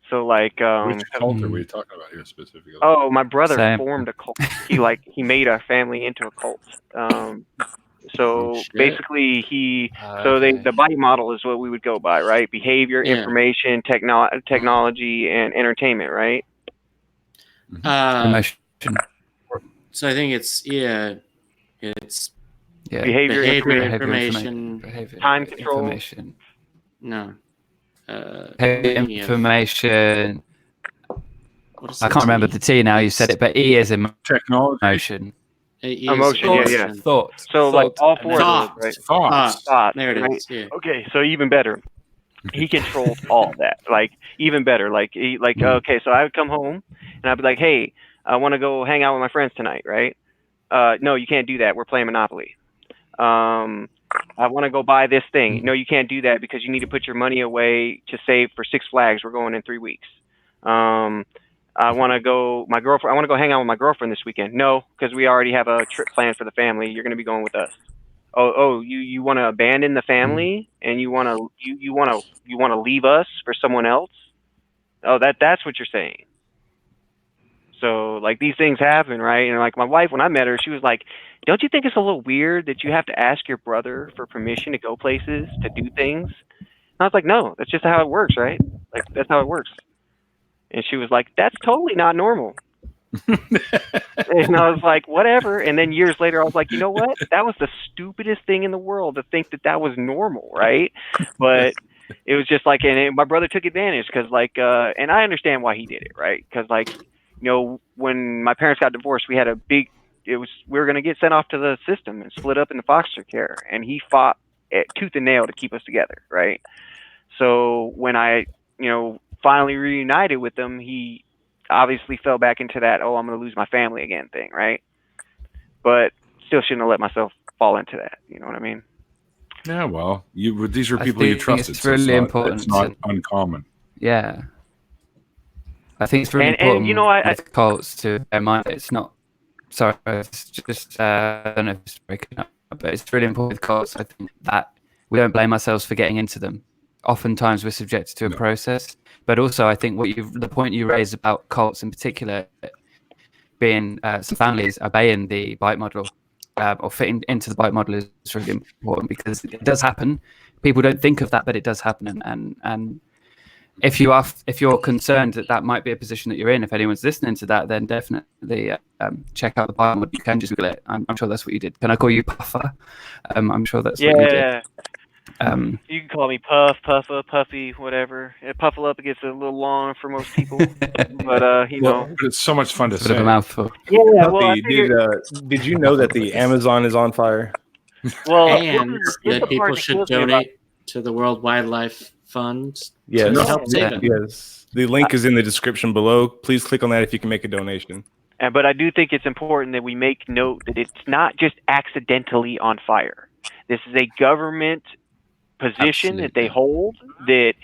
So like,
Which cult are we talking about here specifically?
oh, my brother
Same.
formed a cult. He made our family into a cult. So
Shit.
basically,
Okay.
the bite model is what we would go by, right? Behavior,
Yeah.
information, technology, and entertainment, right?
Emotion.
So I think it's
Yeah.
Behavior,
behavior,
information.
information.
Time control.
Information.
No.
Behavior,
Mania.
information.
What is
I
the
can't remember
T?
the T now. You said it, but E is
Technology.
emotion.
It is
Emotion, yeah.
Thought.
So like all four of those,
Thought.
right?
Thoughts.
Thought,
There it
right?
is. Yeah.
Okay, so even better. He controlled all that. Like even better. Okay, so I would come home and I'd be like, hey, I want to go hang out with my friends tonight, right? No, you can't do that. We're playing Monopoly. I want to go buy this thing. No, you can't do that because you need to put your money away to save for Six Flags. We're going in 3 weeks. I want to go. I want to go hang out with my girlfriend this weekend. No, because we already have a trip planned for the family. You're going to be going with us. You want to abandon the family and you want to leave us for someone else? Oh, that's what you're saying. So like these things happen, right? And like my wife, when I met her, she was like, "Don't you think it's a little weird that you have to ask your brother for permission to go places, to do things?" And I was like, "No, that's just how it works, right? Like that's how it works." And she was like, "That's totally not normal." And I was like, "Whatever." And then years later, I was like, "You know what? That was the stupidest thing in the world to think that was normal, right?" But it was just like, my brother took advantage because like, and I understand why he did it, right? Because like, when my parents got divorced, we had we were going to get sent off to the system and split up into foster care. And he fought tooth and nail to keep us together. Right. So when I, finally reunited with him, he obviously fell back into that, oh, I'm going to lose my family again thing. Right. But still shouldn't have let myself fall into that. You know what I mean?
Yeah, well, these are
I
people you
think
trusted.
it's
So
really important
It's not
to-
uncommon.
Yeah. I think it's really
And,
important
I
with cults to bear in mind it's not. Sorry, it's just I don't know if it's breaking up, but it's really important with cults. I think that we don't blame ourselves for getting into them. Oftentimes we're subjected to a process, but also I think the point you raised about cults in particular being some families obeying the bite model or fitting into the bite model is really important because it does happen. People don't think of that, but it does happen, and if you're concerned that might be a position that you're in, if anyone's listening to that, then definitely check out the bite model. You can just Google it. I'm sure that's what you did. Can I call you Puffer? I'm sure that's what you did.
You can call me Puff, Puffa, Puffy, whatever. Puffle up, it gets a little long for most people, but
But it's so much fun to
It's a bit of a
say.
mouthful.
Yeah, well, I
Puppy,
figured,
did you know that the Amazon is on fire?
well,
And
this is
that
the
people
part that
should
kills me about-
donate to the World Wildlife Fund
Yes.
to help save
Yeah.
it.
Yes. The link is in the description below. Please click on that if you can make a donation.
But I do think it's important that we make note that it's not just accidentally on fire. This is a government position that they hold that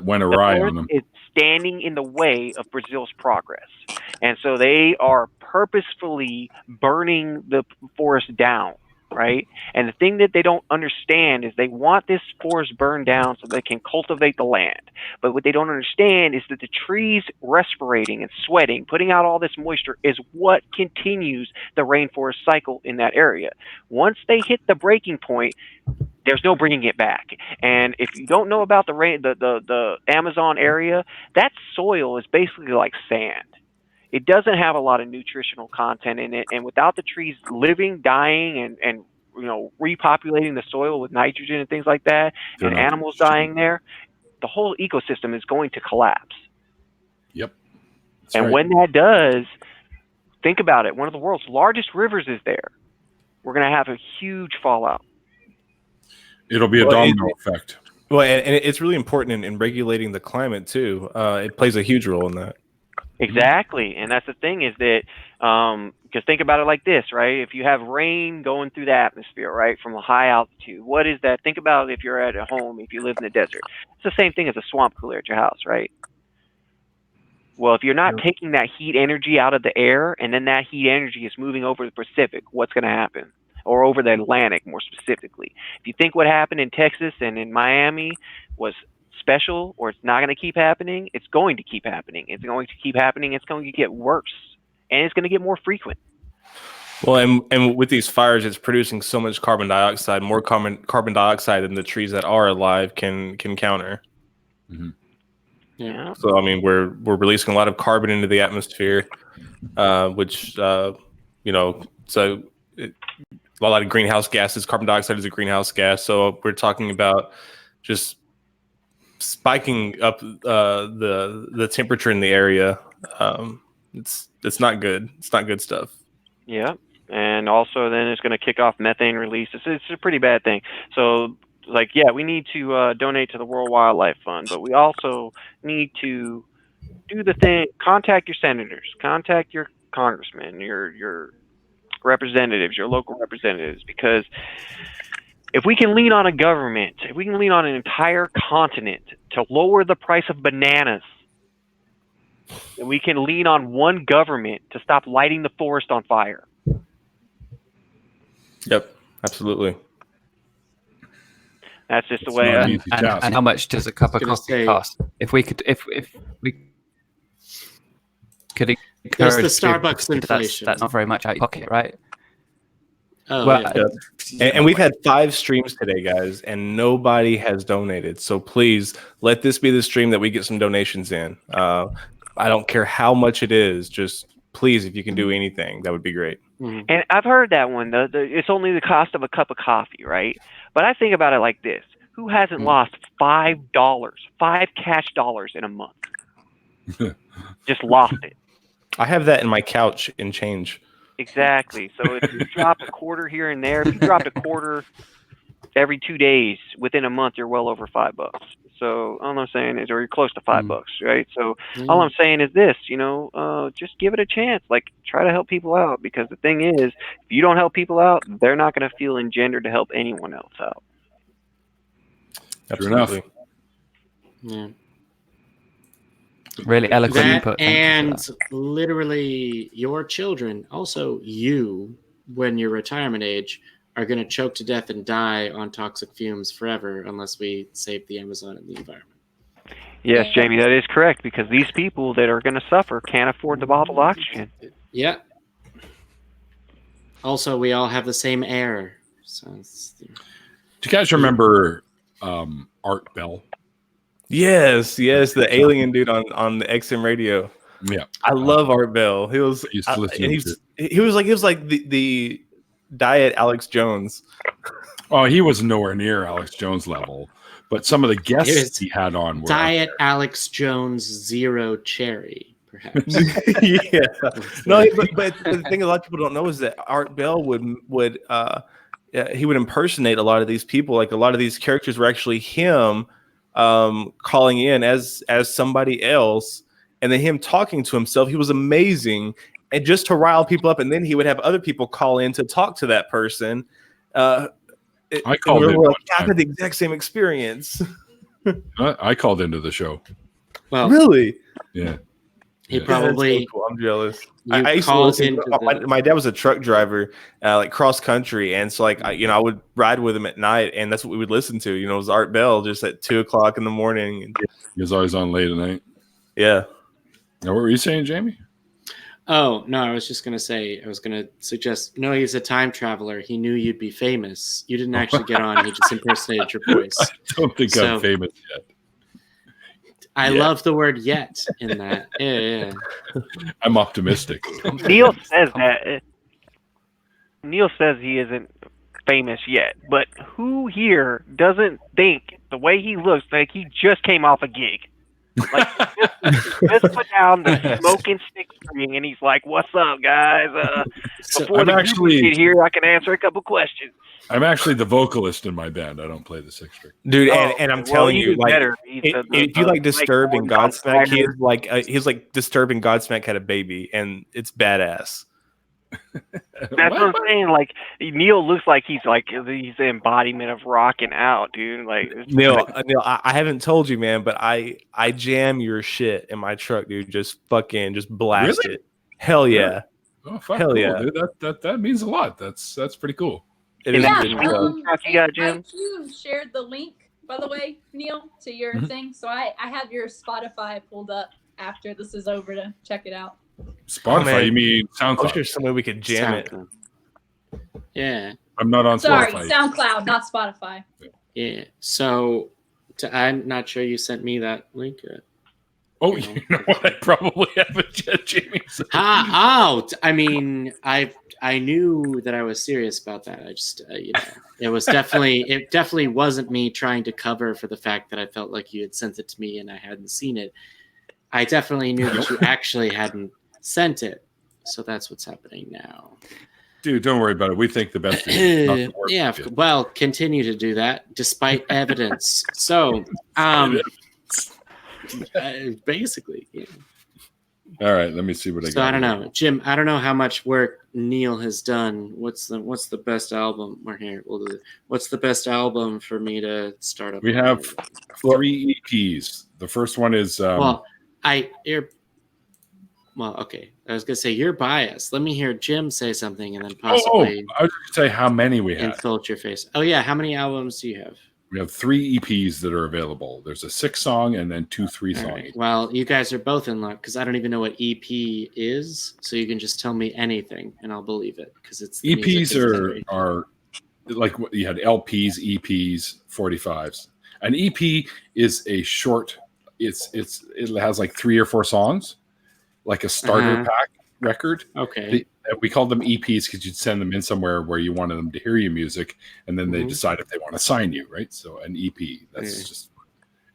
went awry
forest
on them.
is standing in the way of Brazil's progress. And so they are purposefully burning the forest down, right? And the thing that they don't understand is they want this forest burned down so they can cultivate the land. But what they don't understand is that the trees respirating and sweating, putting out all this moisture, is what continues the rainforest cycle in that area. Once they hit the breaking point, there's no bringing it back. And if you don't know about the Amazon area, that soil is basically like sand. It doesn't have a lot of nutritional content in it, and without the trees living, dying, and repopulating the soil with nitrogen and things like that,
They're
and
not-
animals dying there, the whole ecosystem is going to collapse.
Yep. That's
And
right.
when that does, think about it. One of the world's largest rivers is there. We're going to have a huge fallout.
It'll be a
Well,
domino effect.
Well, and it's really important in regulating the climate too. It plays a huge role in that.
Exactly. And that's the thing is that, because think about it like this, right? If you have rain going through the atmosphere, right, from a high altitude, what is that? Think about if you're at a home, if you live in the desert. It's the same thing as a swamp cooler at your house, right? Well, if you're not taking that heat energy out of the air, and then that heat energy is moving over the Pacific, what's going to happen? Or over the Atlantic, more specifically. If you think what happened in Texas and in Miami was special, or it's not going to keep happening, it's going to keep happening. It's going to keep happening. It's going to get worse, and it's going to get more frequent.
Well, and with these fires, it's producing so much carbon dioxide, more carbon dioxide than the trees that are alive can counter.
Mm-hmm.
Yeah.
So I mean, we're releasing a lot of carbon into the atmosphere, which so a lot of greenhouse gases. Carbon dioxide is a greenhouse gas, so we're talking about just spiking up the temperature in the area. It's not good. It's not good stuff.
Yeah. And also then it's going to kick off methane releases. It's a pretty bad thing. So, like, yeah, we need to donate to the World Wildlife Fund, but we also need to do the thing. Contact your senators. Contact your congressmen, your representatives, your local representatives, because if we can lean on a government, if we can lean on an entire continent to lower the price of bananas, then we can lean on one government to stop lighting the forest on fire.
Yep, absolutely.
That's just the way.
And how much does a cup of coffee cost? If we could
There's the
encourage
Starbucks inflation.
That's not very much out of your pocket, right?
Oh,
well,
yeah.
And we've had 5 streams today, guys, and nobody has donated. So please let this be the stream that we get some donations in. I don't care how much it is. Just please, if you can do anything, that would be great.
Mm-hmm. And I've heard that one. It's only the cost of a cup of coffee, right? But I think about it like this: who hasn't lost $5, 5 cash dollars in a month? Just lost it.
I have that in my couch in change.
Exactly. So if you drop a quarter here and there, if you dropped a quarter every 2 days, within a month, you're well over $5. So all I'm saying is, or you're close to $5, right? So all I'm saying is this, just give it a chance. Like, try to help people out, because the thing is, if you don't help people out, they're not going to feel engendered to help anyone else out.
Absolutely.
Yeah.
Really eloquent input.
And literally, your children, also you, when you're retirement age, are going to choke to death and die on toxic fumes forever unless we save the Amazon and the environment.
Yes, Jamie, that is correct, because these people that are going to suffer can't afford the bottled oxygen.
Yeah. Also, we all have the same air. So
do you guys remember Art Bell?
Yes, the alien dude on the XM radio.
Yeah,
I love Art Bell. He was he was like the diet Alex Jones.
Oh, he was nowhere near Alex Jones level, but some of the guests he had on were
Diet Alex Jones Zero Cherry, perhaps.
Yeah, no, but the thing a lot of people don't know is that Art Bell would he would impersonate a lot of these people. Like, a lot of these characters were actually him calling in as somebody else, and then him talking to himself. He was amazing, and just to rile people up, and then he would have other people call in to talk to that person.
I called in.
I had the exact same experience.
I called into the show.
Well,
really?
Yeah.
He probably.
So cool. I'm jealous.
I
used to listen. My dad was a truck driver, like cross country, and so I would ride with him at night, and that's what we would listen to. It was Art Bell just at 2:00 in the morning.
He was always on late at night.
Yeah.
Now, what were you saying, Jamie?
Oh, no, I was just going to say, I was going to suggest, no, he's a time traveler. He knew you'd be famous. You didn't actually get on. He just impersonated your voice.
I don't think I'm famous yet.
I love the word yet in that. Yeah.
I'm optimistic.
Neil says that. Neil says he isn't famous yet, but who here doesn't think the way he looks like he just came off a gig? Like just put down the smoking stick string, and he's like, "What's up, guys?
So
Before the groupies get here, I can answer a couple questions."
I'm actually the vocalist in my band. I don't play the six string.
Dude,
Oh,
and I'm
well,
telling
he
you,
did
like,
better. He's
if you like Disturbed and Godsmack,
Fundraiser.
he's like Disturbed and Godsmack had a baby, and it's badass.
That's what I'm saying. Like Neil looks like he's the embodiment of rocking out, dude. Like it's
Neil, I haven't told you, man, but I jam your shit in my truck, dude. Just blast
Really?
it. Hell yeah.
Oh fuck,
Hell
cool,
yeah.
dude. That means a lot. That's pretty cool.
It is
Yeah,
good stuff.
stuff you got, Jim?
IQ shared the link, by the way, Neil, to your thing. So I have your Spotify pulled up after this is over to check it out.
Spotify,
man.
you mean
I wish
SoundCloud?
there's some way we could jam it.
SoundCloud. Yeah,
I'm not on
Sorry,
Spotify.
SoundCloud, not Spotify.
yeah. So I'm not sure you sent me that link.
Oh, you know what? I probably haven't yet, Jamie.
I mean, I knew that I was serious about that. I just, it definitely wasn't me trying to cover for the fact that I felt like you had sent it to me and I hadn't seen it. I definitely knew that you actually hadn't sent it. So that's what's happening now.
Dude, don't worry about it. We think the best of you. Not the worst
Yeah,
of you.
well, continue to do that despite evidence. So, basically, yeah.
All right, let me see what I
So
got.
I don't know, Jim. I don't know how much work Neil has done. What's the best album? We're here. We'll do it. What's the best album for me to start up?
We have 3 EPs. The first one is
okay. I was gonna say you're biased. Let me hear Jim say something, and then
I was
possibly
going to say how many we have.
insult your face. Oh yeah, how many albums do you have?
We have 3 EPs that are available. There's a 6-song and then 2
All
3-song.
right. Well, you guys are both in luck because I don't even know what EP is. So you can just tell me anything, and I'll believe it because it's the music
EPs
is
are like what you had LPs, EPs, 45s. An EP is a short. It has like 3 or 4 songs, like a starter pack record.
Okay.
We called them EPs because you'd send them in somewhere where you wanted them to hear your music, and then they decide if they want to sign you, right? So an EP, that's just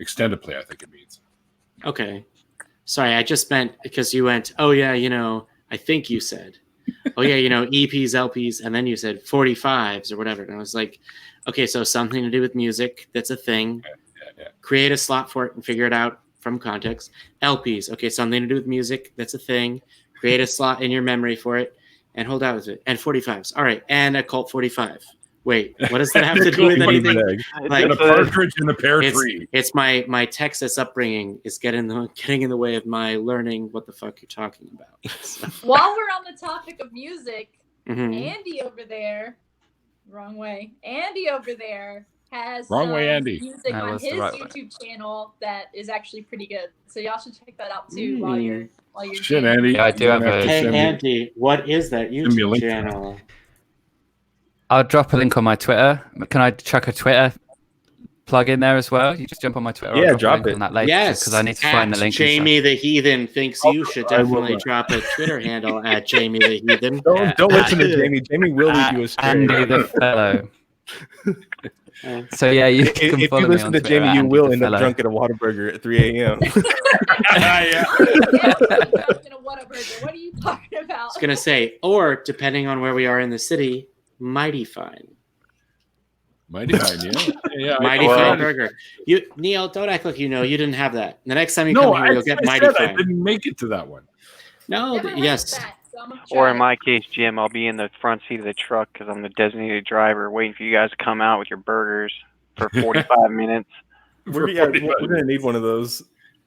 extended play, I think it means.
Okay. Sorry, I just meant because you went, oh yeah, I think you said, oh yeah, EPs, LPs, and then you said 45s or whatever. And I was like, okay, so something to do with music, that's a thing.
Yeah.
Create a slot for it and figure it out from context. LPs, okay, something to do with music, that's a thing. Create a slot in your memory for it and hold out with it. And 45s. All right, and a Colt 45. Wait, what does that have to do with anything? Like,
And a partridge in the pear
it's,
tree.
it's my Texas upbringing is getting in the way of my learning what the fuck you're talking about. So,
While we're on the topic of music,
mhm.
Andy over there, wrong way. Andy over there has
Wrong way, Andy.
music
That
on
was the
his
right way.
YouTube channel that is actually pretty good. So y'all should check that out too while you're
Shit,
jamming.
Andy.
Yeah, I do
you're
have
gonna
a-
to
Hey
send me-
Andy, what is that
me a
YouTube
link to
channel?
I'll drop a link on my Twitter. Can I chuck a Twitter plug in there as well? You just jump on my Twitter.
Yeah,
I'll
drop
a link
it.
on that later.
Yes,
because I need to find the link. and
Jamie the Heathen thinks you should
I will
definitely
not.
drop a Twitter handle at Jamie the Heathen.
Don't listen to Jamie. Jamie will lead you
stuff.
astray.
Andy the Fellow. So yeah, you can
If you
follow me
listen
on
to
Twitter
Jamie,
at
you
Andy
will
the
end up
Fellow.
drunk at a Whataburger at 3 a.m.
Yeah, Whataburger. What are you talking about?
I was gonna say, or depending on where we are in the city, Mighty Fine.
Mighty Fine, yeah.
Mighty
well-
Fine Burger. Neil, don't act like you didn't have that. The next time you
No,
come here,
I
you'll get
said
Mighty
I
Fine.
didn't make it to that one.
No,
Never had
yes.
that, so I'm gonna
Or
try
in
it.
my case, Jim, I'll be in the front seat of the truck because I'm the designated driver, waiting for you guys to come out with your burgers for 45 minutes.
We're gonna need one of those.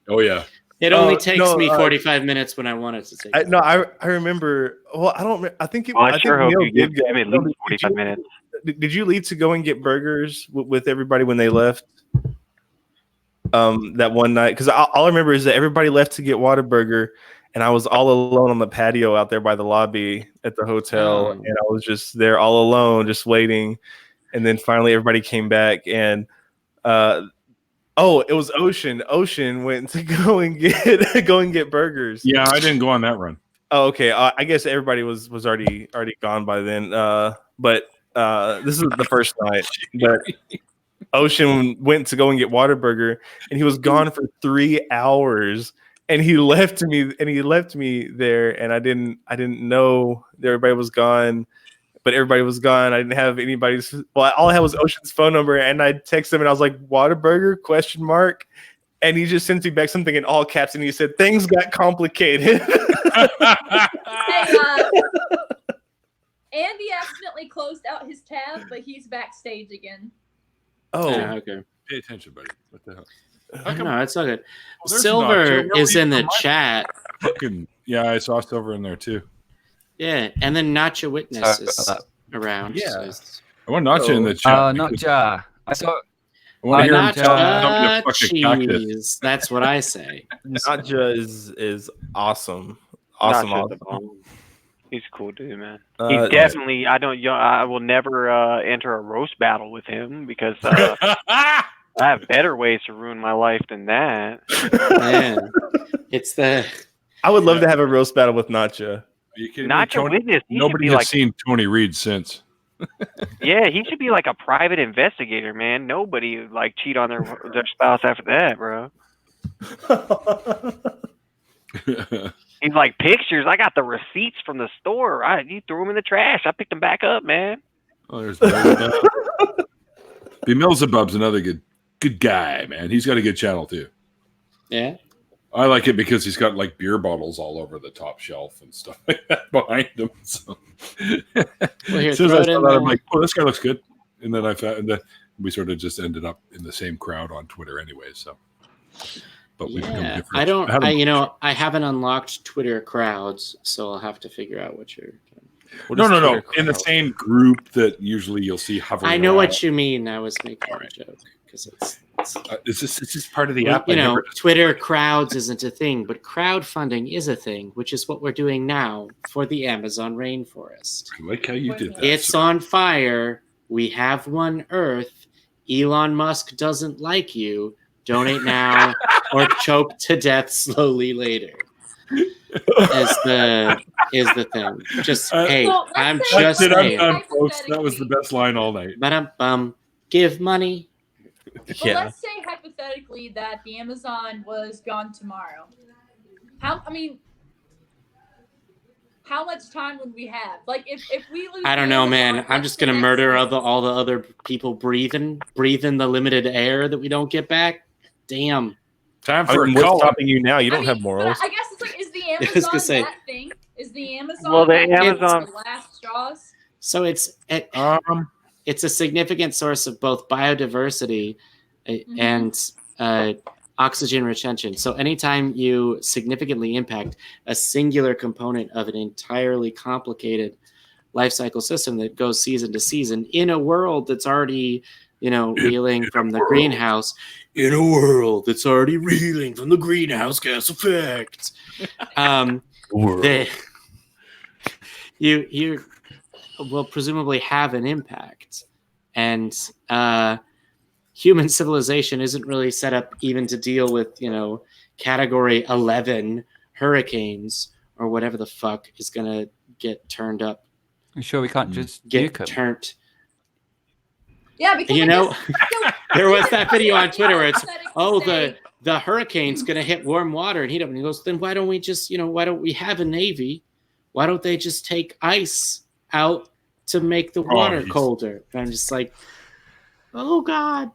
Oh yeah.
It only
Oh,
takes
no,
me 45 minutes when I want it to take.
I remember. Well, I don't. I think.
Well, I
think
sure hope
Neil
you give
did go.
Jim at
Neil,
least 45 minutes.
Did you leave to go and get burgers with everybody when they left? That one night, because all I remember is that everybody left to get Whataburger, and I was all alone on the patio out there by the lobby at the hotel, and I was just there all alone, just waiting. And then finally, everybody came back, and it was Ocean. Ocean went to go and get burgers.
Yeah, I didn't go on that run.
Oh, okay. I guess everybody was already gone by then. But this is the first night, but Ocean went to go and get Whataburger, and he was gone for 3 hours, and he left me there, and I didn't know that everybody was gone, but everybody was gone. I didn't have anybody's. Well, all I had was Ocean's phone number, and I texted him, and I was like, "Whataburger?" ? And he just sent me back something in all caps, and he said, "Things got complicated."
Hey, Andy accidentally closed out his tab, but he's backstage again.
Oh,
Yeah, okay.
Pay attention, buddy. What the hell?
No, it's all good.
there's
Silver
Nacho. Where
is
were you
in the
from my-
chat.
Yeah, I saw Silver in there too.
Yeah, and then Nacho Witness is around.
Yeah.
So it's-
I want Nacho in the chat.
Not
because
Ja. I saw.
I want to hear him
Nacho
tell somebody to fuck a cactus.
cheese. That's what I say.
Nadja is awesome.
Nacho's the bomb. He's a cool dude, man.
Uh,
He's definitely. I will never enter a roast battle with him because I have better ways to ruin my life than that.
Man, it's the
I would love to have a roast battle with Nadja.
Are you kidding me?
Nacho
Tony-
Witness. He should
Nobody
be
has
like,
seen Tony Reed since.
yeah, he should be like a private investigator, man. Nobody would, like cheat on their spouse after that, bro. He's like, pictures. I got the receipts from the store. You threw them in the trash. I picked them back up, man.
Oh, there's Beelzebub's another good guy, man. He's got a good channel too.
yeah.
I like it because he's got like beer bottles all over the top shelf and stuff like that behind him. So
Well, here,
as soon
throw
as
it
I saw
in
that, I'm
there.
like, oh, this guy looks good. And then we sort of just ended up in the same crowd on Twitter anyway. So, but we've become
Yeah,
different.
I haven't unlocked Twitter crowds, so I'll have to figure out what you're.
No. In the same group that usually you'll see hovering.
I know
around.
what you mean. I was making a joke because it's
It's just part of the
well,
app.
you
I
know,
never-
Twitter crowds isn't a thing, but crowdfunding is a thing, which is what we're doing now for the Amazon rainforest.
I like how you did that.
It's
sir.
on fire. We have one Earth. Elon Musk doesn't like you. Donate now or choke to death slowly later. Is the thing. Just hey,
So, let's
I'm
say-
just
That's it. I'm
saying.
done, folks. That was the best line all night.
Ba-dum-bum. Give money.
But
Yeah.
let's say hypothetically that the Amazon was gone tomorrow. How much time would we have? Like if we lose
I don't
the
know,
Amazon,
man. I'm
what's
just
the
gonna
next
murder
thing?
all the other people breathing the limited air that we don't get back. Damn.
Time
I
for
mean,
a
what's
call.
stopping you now? You
I
don't
mean,
have morals.
But I guess it's like, is the
was
Amazon
gonna say-
that thing? Is the Amazon
Well, the
that thing
Amazon-
the last straws?
So it's a significant source of both biodiversity and oxygen retention. So anytime you significantly impact a singular component of an entirely complicated life cycle system that goes season to season in a world that's already, reeling from the greenhouse, in a world that's already reeling from the greenhouse gas effect, you will presumably have an impact. And human civilization isn't really set up even to deal with, category 11 hurricanes or whatever the fuck is going to get turned up,
I'm sure we can't just
get
nuke 'em.
turned.
Yeah, because
You
I
know,
guess-
there was that video on Twitter where it's,
Hypothetically
oh,
say-
the hurricane's going to hit warm water and heat up. And he goes, then why don't we just, why don't we have a Navy? Why don't they just take ice out to make the water
he's-
colder? And I'm just like, oh, God.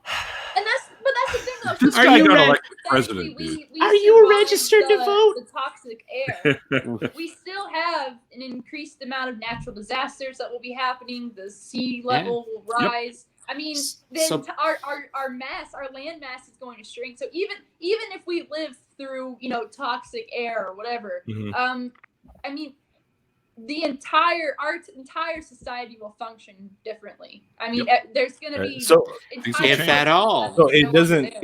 And that's the thing though.
This
Are
guy
you
got
re-
elected
Hypothetically,
president, dude.
Are you registered to vote?
The toxic air. We still have an increased amount of natural disasters that will be happening. The sea level will rise. I mean, then
So-
our land mass is going to shrink. So even if we live through toxic air or whatever,
Mhm.
I mean, our entire society will function differently. I mean, there's going to be
So
entire
If at all.
So
no
it
one
doesn't.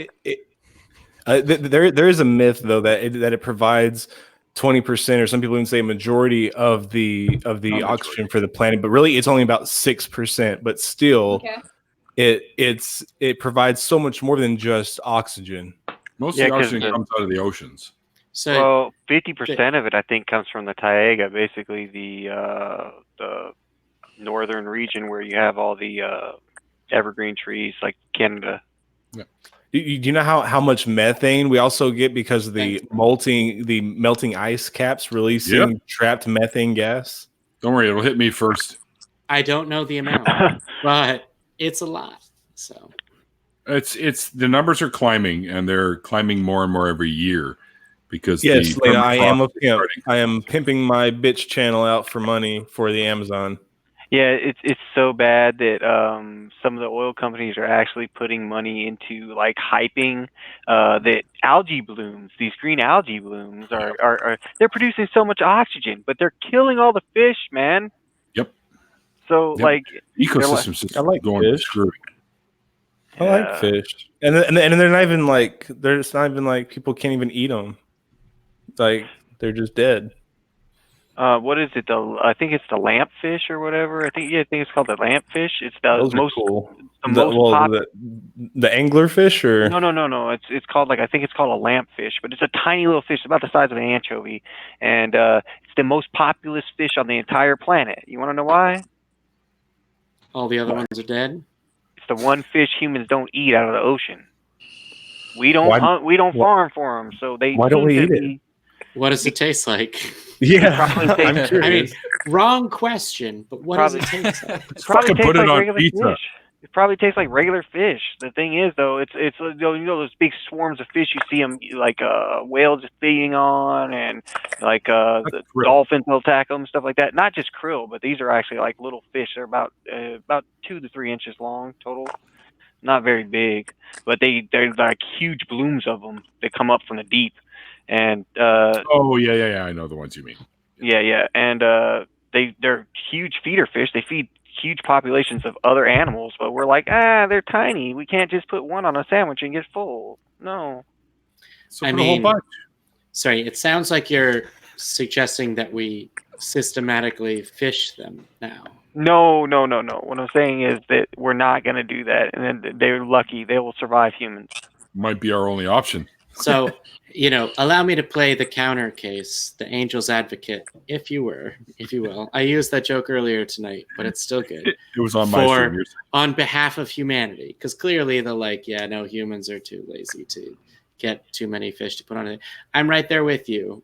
there.
There is a myth though that it provides 20%, or some people even say majority of the oxygen for the planet, but really it's only about 6%. But still,
Okay.
it provides so much more than just oxygen.
Most
Yeah,
of the
'cause
oxygen
the-
comes out of the oceans.
So
Well, 50% of it, I think, comes from the taiga. Basically, the northern region where you have all the evergreen trees, like Canada.
Do you know how much methane we also get because of the melting ice caps releasing trapped methane gas?
Don't worry, it'll hit me first.
I don't know the amount, but it's a lot. So
It's the numbers are climbing, and they're climbing more and more every year because
Yes,
the
Lena, I am a
permafrost is
pimp.
starting.
I am pimping my bitch channel out for money for the Amazon.
Yeah, it's so bad that some of the oil companies are actually putting money into like hyping that algae blooms, these green algae blooms are they're producing so much oxygen, but they're killing all the fish, man.
Yep.
So
Yep.
like
Ecosystem's just
I like
going
fish.
screwy.
I like fish, and they're not even like there's not even like people can't even eat them. Like they're just dead.
What is it? I think it's the lampfish or whatever. I think it's called the lampfish. It's the
Those
most
are cool.
the most
The anglerfish or
No. It's called I think it's called a lampfish, but it's a tiny little fish about the size of an anchovy, and it's the most populous fish on the entire planet. You want to know why?
all the other ones are dead.
It's the one fish humans don't eat out of the ocean. We don't
Why-
hunt. We don't farm for them, so they.
Why don't we
seem
eat
to
it?
be-
What does it taste like?
yeah,
probably
I'm
tastes-
curious.
I mean, wrong question, but what does it
Probably-
taste like?
It probably
Fucking
tastes
put it
like
on
regular
pizza.
fish. It probably tastes like regular fish. The thing is, though, it's those big swarms of fish you see them like whales just feeding on, and like the
krill.
dolphins will attack them, stuff like that. Not just krill, but these are actually like little fish. They're about 2 to 3 inches long total. Not very big, but they're like huge blooms of them that come up from the deep, and
Oh yeah. I know the ones you mean.
yeah, and they're huge feeder fish. They feed huge populations of other animals, but we're like, they're tiny. We can't just put one on a sandwich and get full. No.
So
I
put a whole
mean,
bunch.
sorry, it sounds like you're suggesting that we systematically fish them now.
No. What I'm saying is that we're not going to do that, and then they're lucky. They will survive humans.
Might be our only option.
So, allow me to play the counter case, the angel's advocate, if you will. I used that joke earlier tonight, but it's still good.
It was on my
For-
stream.
On behalf of humanity, because clearly they're like, yeah, no, humans are too lazy to get too many fish to put on it. I'm right there with you.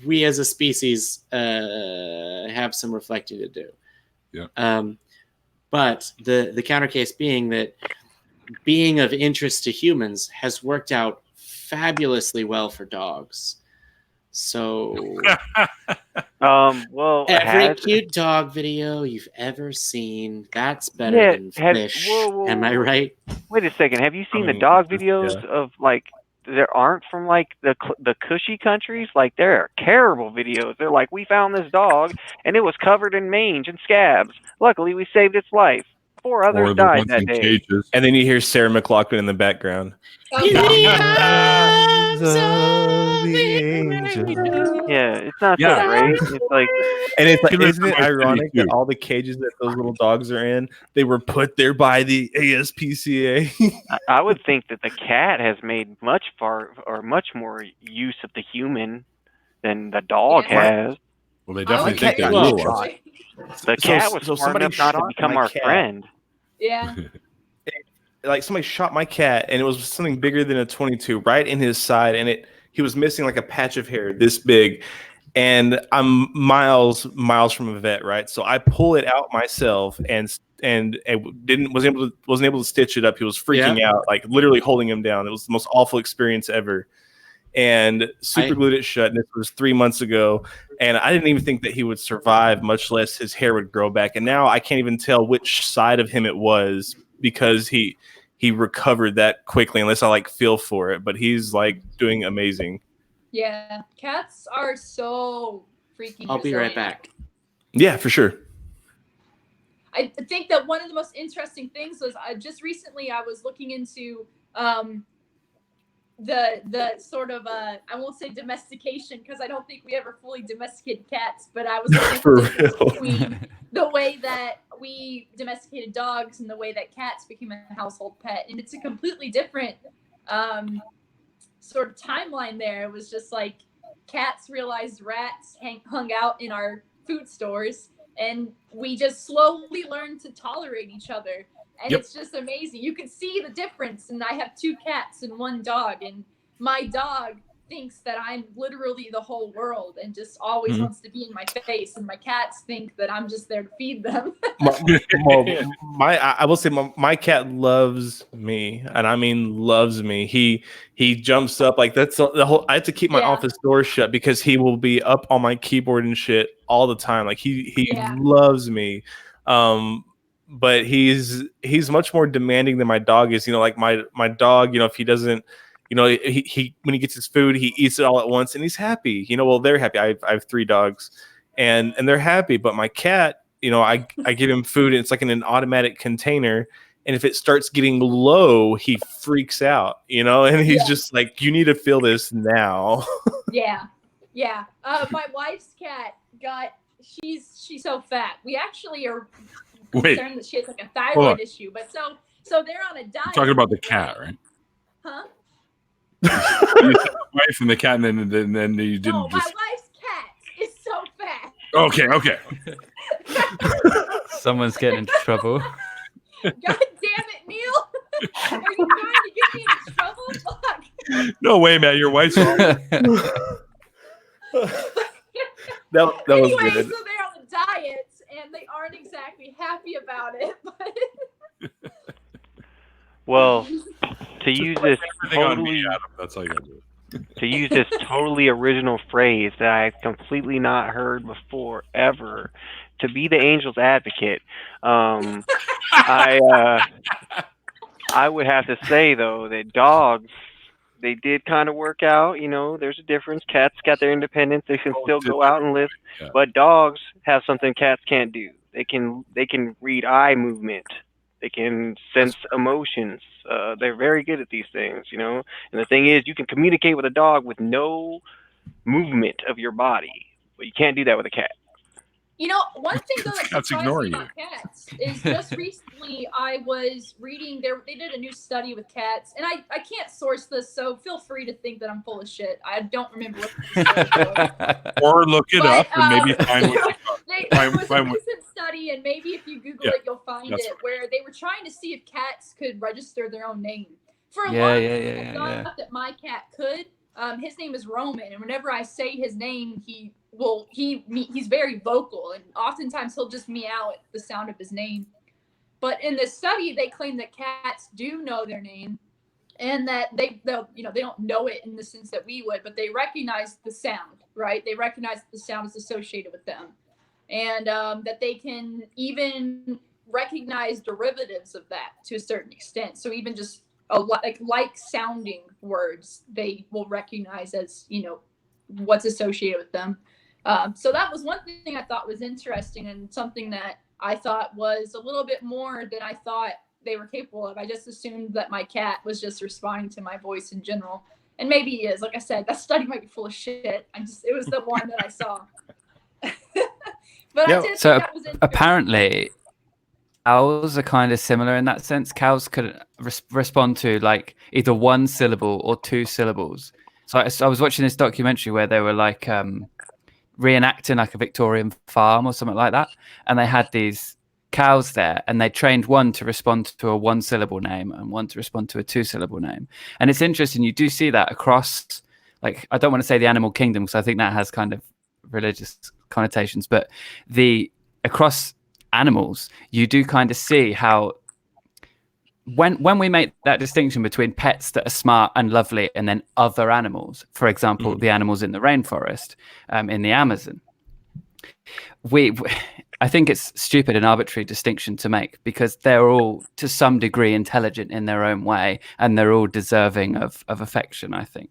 We as a species have some reflecting to do.
Yeah.
But the counter case being that being of interest to humans has worked out fabulously well for dogs. So
Well,
every cute dog video you've ever seen, that's better than fish.
whoa.
Am I right?
Wait a second. Have you seen the
mean,
dog
just-
videos
yeah.
of like there aren't from like the cushy countries? Like they're terrible videos. They're like, we found this dog and it was covered in mange and scabs. Luckily, we saved its life. 4
Or
others
the
died
ones
that
in
day.
cages.
And then you hear Sarah McLachlan in the background.
Yeah, it's not
Yeah.
so great. It's like
And it's like,
Killer
isn't it
from my city,
ironic that
too.
all the cages that those little dogs are in, they were put there by the ASPCA?
I would think that the cat has made much more use of the human than the dog
Yeah.
has.
Well, they
I
definitely
like
think
that
they
you
will.
shot.
The cat was smart
somebody
enough not to
shot
become
my
our
cat.
friend.
Yeah.
Like somebody shot my cat, and it was something bigger than a 22 right in his side, and he was missing like a patch of hair this big. And I'm miles from a vet, right? So I pull it out myself and wasn't able to stitch it up. He was freaking out, like literally holding him down. It was the most awful experience ever. And super glued it shut. And this was 3 months ago. And I didn't even think that he would survive, much less his hair would grow back. And now I can't even tell which side of him it was because he recovered that quickly, unless I like feel for it. But he's like doing amazing.
Yeah. Cats are so freaking
I'll be right
resilient.
back.
Yeah, for sure.
I think that one of the most interesting things was just recently I was looking into the sort of I won't say domestication because I don't think we ever fully domesticated cats, but I was looking
For
at the difference
real.
between the way that we domesticated dogs and the way that cats became a household pet, and it's a completely different sort of timeline there. It was just like cats realized rats hung out in our food stores, and we just slowly learned to tolerate each other. And
Yep.
it's just amazing. You can see the difference. And I have 2 cats and 1 dog, and my dog thinks that I'm literally the whole world and just always wants to be in my face, and my cats think that I'm just there to feed them.
I will say my cat loves me, and I mean loves me. He jumps up like that's the whole. I have to keep my office door shut because he will be up on my keyboard and shit all the time. Like he loves me. But he's much more demanding than my dog is. You know, like my dog, you know, if he doesn't, you know, he when he gets his food, he eats it all at once and he's happy. You know, well, they're happy. I have 3 dogs and they're happy. But my cat, you know, I give him food and it's like in an automatic container. And if it starts getting low, he freaks out, you know, and he's just like, you need to feel this now.
Yeah. My wife's cat she's so fat. We actually are concerned that she has like a thyroid issue, but so they're on a diet.
You're talking about the cat, right?
Huh?
The wife and the cat, and then you didn't.
No, my wife's cat is so fat.
Okay.
Someone's getting into trouble.
God damn it, Neil! Are you trying to get me into trouble? Fuck.
No way, man. Your wife's wrong.
that was
anyway,
good.
so they're on a diet and they aren't exactly happy about it. But
well, to use this totally,
that's all you gotta do.
To use this totally original phrase that I've completely not heard before ever, to be the angel's advocate, I would have to say though that dogs, they did kind of work out. You know, there's a difference. Cats got their independence; they can still go out and live.
Yeah.
But dogs have something cats can't do. They can read eye movement. They can sense emotions. They're very good at these things, you know. And the thing is, you can communicate with a dog with no movement of your body, but you can't do that with a cat.
you know, one thing though that
Cats
surprised
ignore
me
you.
about cats is just recently I was reading they did a new study with cats, and I can't source this, so feel free to think that I'm full of shit. I don't remember what the study was.
Or look it up and maybe find what
There was a recent study, and maybe if you Google it, you'll find it,
right.
where they were trying to see if cats could register their own name. For a long time, I thought that my cat could. His name is Roman, and whenever I say his name, he's very vocal, and oftentimes he'll just meow at the sound of his name. But in this study, they claim that cats do know their name, and that they don't know it in the sense that we would, but they recognize the sound, right? They recognize that the sound is associated with them, and that they can even recognize derivatives of that to a certain extent. So even just like sounding words, they will recognize as, you know, what's associated with them. So that was one thing I thought was interesting, and something that I thought was a little bit more than I thought they were capable of. I just assumed that my cat was just responding to my voice in general, and maybe he is. Like I said, that study might be full of shit. It was the one that I saw. But I did
so
think that was interesting.
apparently cows are kind of similar in that sense. Cows could respond to like either 1 syllable or 2 syllables. So I was watching this documentary where they were like reenacting like a Victorian farm or something like that, and they had these cows there, and they trained one to respond to a 1 syllable name and one to respond to a 2 syllable name. And it's interesting, you do see that across, like, I don't want to say the animal kingdom because I think that has kind of religious connotations, but across animals, you do kind of see how when we make that distinction between pets that are smart and lovely and then other animals, for example, the animals in the rainforest, in the Amazon, I think it's stupid and arbitrary distinction to make, because they're all to some degree intelligent in their own way, and they're all deserving of affection, I think.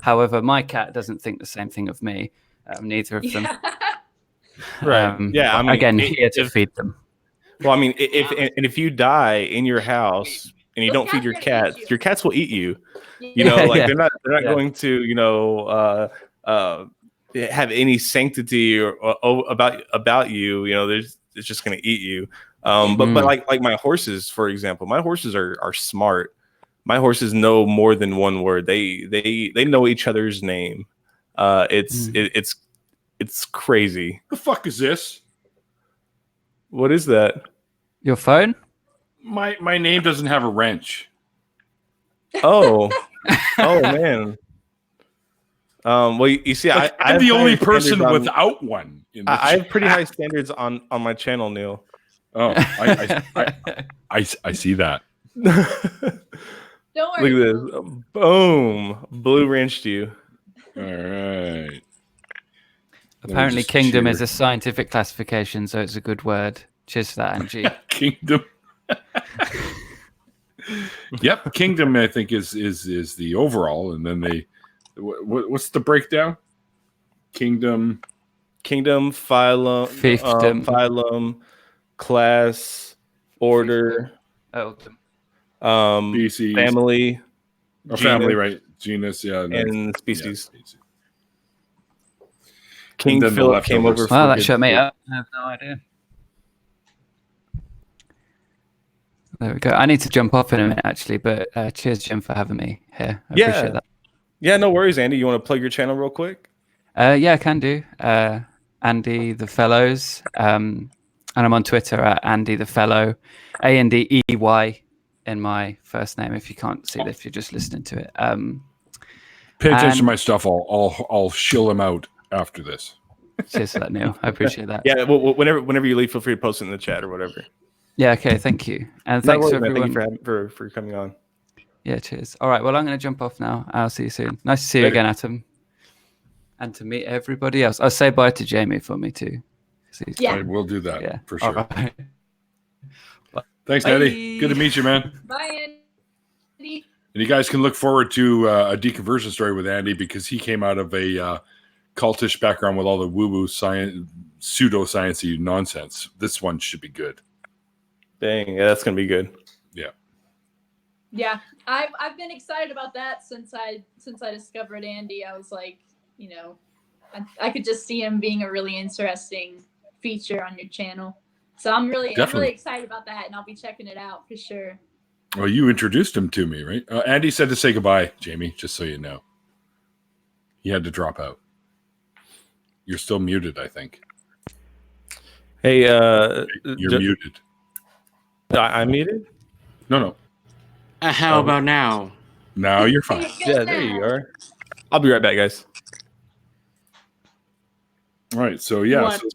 However, my cat doesn't think the same thing of me, neither of them.
Right. I mean,
again, here to feed them.
Well, I mean, if you die in your house and you don't feed your cats will eat you. You know, like they're not going to, you know, have any sanctity or about you. You know, it's just going to eat you. But like my horses, for example, my horses are smart. My horses know more than one word. They know each other's name. It's crazy.
The fuck is this?
What is that?
Your phone?
My name doesn't have a wrench.
Oh, oh man. Well, you see,
Like,
I
I'm
have
the only
higher
person
standards on-
without one. In the
I have pretty
chat.
high standards on my channel, Neil.
Oh, I see that.
Don't worry.
Look at this. Boom. Blue wrenched you.
All right.
Apparently,
just
kingdom
cheer.
is a scientific classification, so it's a good word. Cheers for that, Angie.
Kingdom. Yep, kingdom. I think is the overall, and then they. What's the breakdown? Kingdom,
Phylum,
Fiefdom.
phylum, class, order,
Earldom.
species,
family,
or
genus,
family, right? Genus, yeah,
and species.
Yeah, species.
King
then the
Philip came over.
leftovers.
For
Well, that
good
shut me
food.
up. I have no idea. There we go. I need to jump off in a minute, actually, but cheers, Jim, for having me here. I appreciate that.
Yeah, no worries, Andy. You want to plug your channel real quick?
Yeah, I can do. Andy the Fellows. And I'm on Twitter at Andy the Fellow. Andey in my first name, if you can't see that, if you're just listening to it.
Pay attention to
and-
my stuff. I'll shill him out after this.
Cheers for that, Neil. I appreciate that.
Yeah, well, whenever you leave, feel free to post it in the chat or whatever.
Yeah, okay, thank you. And
No
thanks
worries,
to
man.
everyone.
Thank you for coming on.
Yeah, cheers. All right, well, I'm going to jump off now. I'll see you soon. Nice to see you
Later.
again, Atom. And to meet everybody else. I'll say bye to Jamie for me, too.
Yeah.
I will do that
Yeah,
for
all
sure.
right.
Thanks,
Bye.
Eddie. Good to meet you, man.
Bye, Andy.
And you guys can look forward to a deconversion story with Andy because he came out of a cultish background with all the woo-woo science, pseudo-sciencey nonsense. This one should be good.
Dang, yeah, that's gonna be good.
Yeah, I've been excited about that since I discovered Andy. I was like, I could just see him being a really interesting feature on your channel. So I'm really excited about that, and I'll be checking it out for sure.
Well, you introduced him to me, right? Andy said to say goodbye, Jamie, just so you know. He had to drop out. You're still muted, I think.
Hey,
You're muted.
I'm muted.
No.
How about now?
Now you're fine.
Yeah, there you are. I'll be right back, guys.
All right, so yeah,
What?
so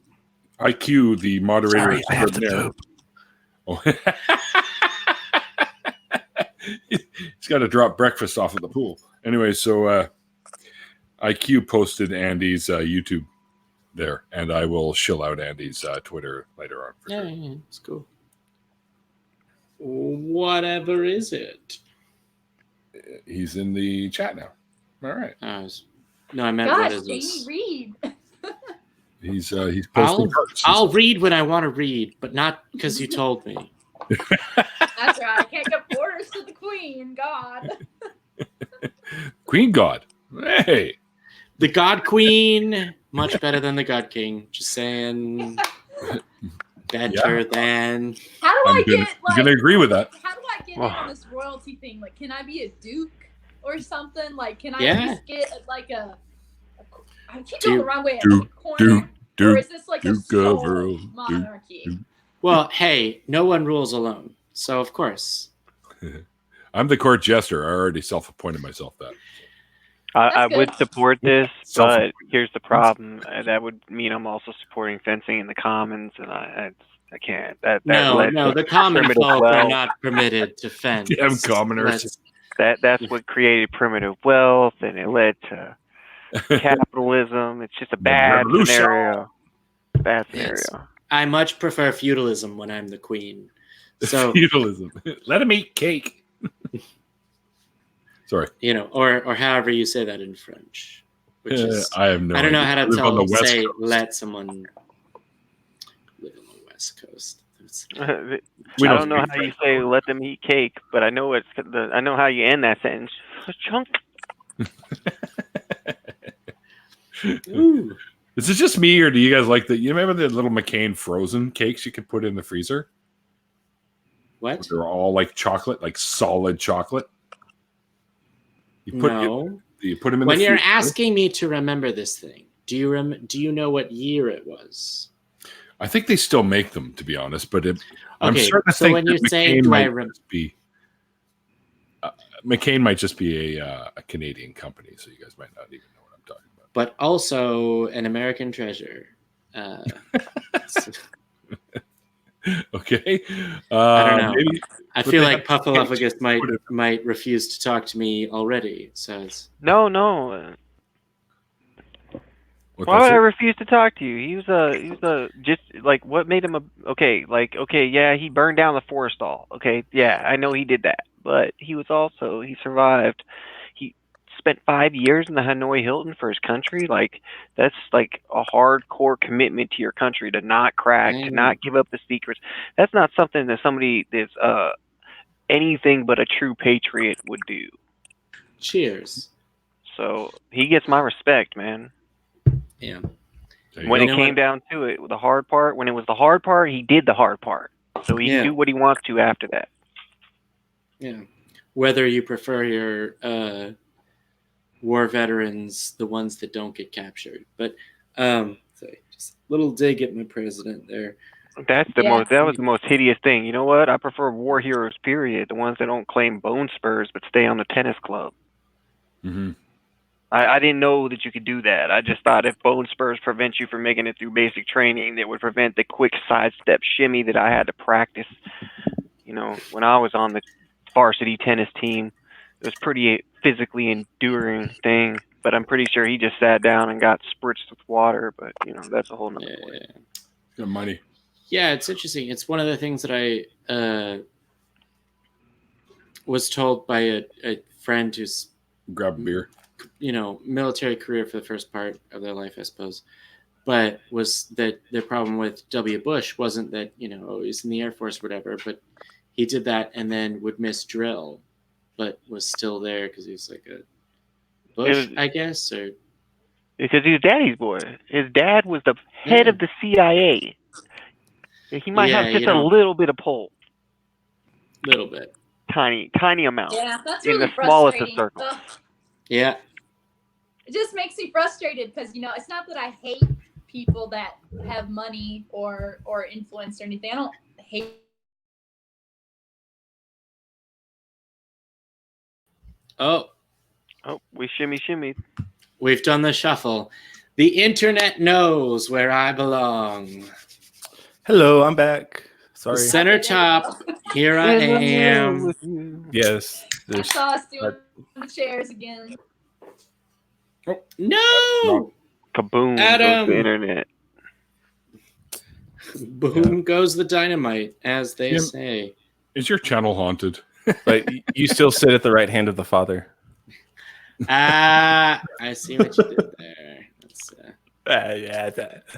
IQ, the moderator.
Sorry, I have to
extraordinaire.
poop.
Oh. He's got to drop breakfast off at the pool. Anyway, so IQ posted Andy's YouTube there, and I will shill out Andy's Twitter later on. For
Yeah,
sure.
it's cool. Whatever is it?
He's in the chat now. All right.
No, I meant what
Gosh,
is
Jamie
this?
Reed.
He's posting hearts.
I'll read when I want to read, but not because you told me.
That's right. I can't give orders to the Queen. God.
Queen God. Hey.
The God Queen, much better than the God King. Just saying. Better than.
How do I get
I'm gonna agree with that.
How do I get in on this royalty thing? Like, can I be a duke or something? Like, can I
Yeah.
just get like a I keep going the wrong way.
Duke,
Like a corner,
Duke,
or is this like a
Duke
sole
of Earl,
monarchy?
Well, hey, no one rules alone. So, of course.
I'm the court jester. I already self-appointed myself that.
I
That's
would
good.
support this,
Self-
but here's the problem. That would mean I'm also supporting fencing in the commons, and I can't. That
No,
led to
the common
primitive
folk are
wealth.
not permitted to fence.
Damn commoners.
That's what created primitive wealth, and it led to capitalism. It's just a bad
revolution.
scenario. Bad
Yes.
scenario.
I much prefer feudalism when I'm the queen. So,
Feudalism. Let him eat cake. Sorry.
or however you say that in French. Which is,
I have no
I don't know how
idea.
to
I live on the West
say
Coast.
let someone live on the West Coast.
We
I
don't
don't know
speak
how you
French,
say
though.
"let them eat cake," but I know I know how you end that sentence. Chunk.
Ooh.
Is it just me, or do you guys like the? You remember the little McCain frozen cakes you could put in the freezer?
What?
They're all like chocolate, like solid chocolate. You put
No.
you put them in
When
the
you're
freezer.
asking me to remember this thing, do you know what year it was?
I think they still make them, to be honest. But I'm
Okay,
starting to
so
think
when
that
you say,
McCain
do I
might just be McCain might just be a Canadian company, so you guys might not even know what I'm talking about.
but also an American treasure.
Okay,
I don't know.
maybe,
I
but
feel
they
like
have
Puffaluffagus
put it-
might refuse to talk to me already. So it's
No.
what,
Why
that's
would I
it?
refuse to talk to you? He was a just like what made him a okay, like okay, yeah, he burned down the forest all. Okay, yeah, I know he did that. But he survived. He spent 5 years in the Hanoi Hilton for his country. Like that's like a hardcore commitment to your country to not crack, to not give up the secrets. That's not something that somebody that's anything but a true patriot would do.
cheers.
So he gets my respect, man.
Yeah.
There you
When
go.
it came down to it, the hard part, when it was the hard part, he did the hard part. So he can do what he wants to after that.
Yeah. Whether you prefer your war veterans, the ones that don't get captured. But sorry, just a little dig at my president there.
That
Yeah.
was the most hideous thing. You know what? I prefer war heroes, period. The ones that don't claim bone spurs but stay on the tennis club.
Mm-hmm.
I didn't know that you could do that. I just thought if bone spurs prevent you from making it through basic training, that would prevent the quick sidestep shimmy that I had to practice. You know, when I was on the varsity tennis team, it was pretty physically enduring thing. But I'm pretty sure he just sat down and got spritzed with water. But you know, that's a whole nother point.
Good money.
Yeah, it's interesting. It's one of the things that I was told by a friend who's
Grab a beer.
Military career for the first part of their life, I suppose. But was that their problem with W. Bush wasn't that, he's in the Air Force or whatever, but he did that and then would miss drill, but was still there because he was like a Bush, I guess, or
because he was daddy's boy. His dad was the head of the CIA. He might have just a little bit of pull.
Little bit.
Tiny amount.
Yeah, that's
in
really
the smallest of
frustrating.
circles.
Yeah.
It just makes me frustrated because it's not that I hate people that have money or influence or anything. I don't hate.
Oh,
we shimmy.
We've done the shuffle. The internet knows where I belong.
Hello, I'm back. Sorry.
Center top. Here I am.
Yes.
I saw us doing the chairs again.
Oh,
no!
Kaboom
Adam!
goes the internet.
Boom goes the dynamite, as they say.
Is your channel haunted?
But you still sit at the right hand of the Father.
I see what you did there.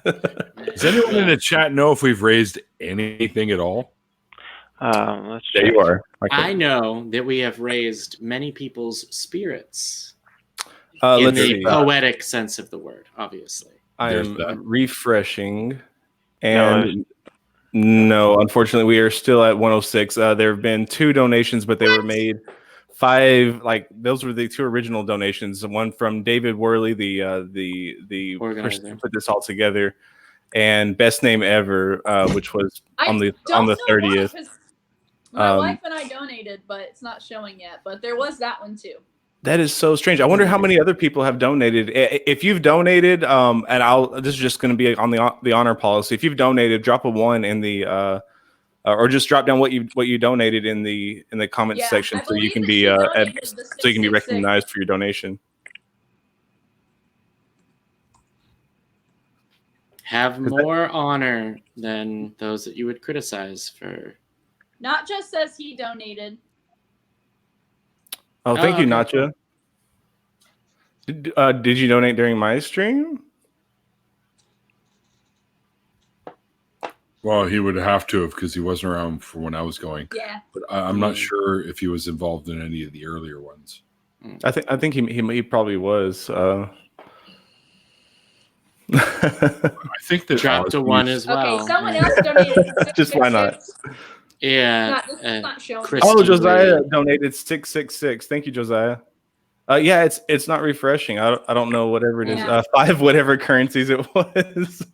Does anyone in the chat know if we've raised anything at all?
Let's check.
There you are.
I know that we have raised many people's spirits. In
Let's
the
see.
poetic sense of the word, obviously.
I
There's
am
that.
refreshing. And no, unfortunately, we are still at 106. There have been 2 donations, but they were made 5. Like those were the 2 original donations. One from David Worley, the person who put this all together, and Best Name Ever, which was on the 30th.
My wife and I donated, but it's not showing yet. But there was that one too.
That is so strange. I wonder how many other people have donated. If you've donated, and this is just going to be on the honor policy. If you've donated, drop a 1 in the, or just drop down what you donated in the comments section, so you can be recognized for your donation.
Have more honor than those that you would criticize for.
Not just says he donated.
Oh, thank you, Nacha. Did you donate during my stream?
Well, he would have to have because he wasn't around for when I was going.
Yeah.
But I'm not sure if he was involved in any of the earlier ones.
I think he probably was.
I think that
dropped a 1 as well.
Okay, someone else donated.
Just why not?
Yeah.
Not showing.
Josiah donated 666. Thank you, Josiah. Yeah, it's not refreshing. I don't know whatever it is. 5 whatever currencies it was.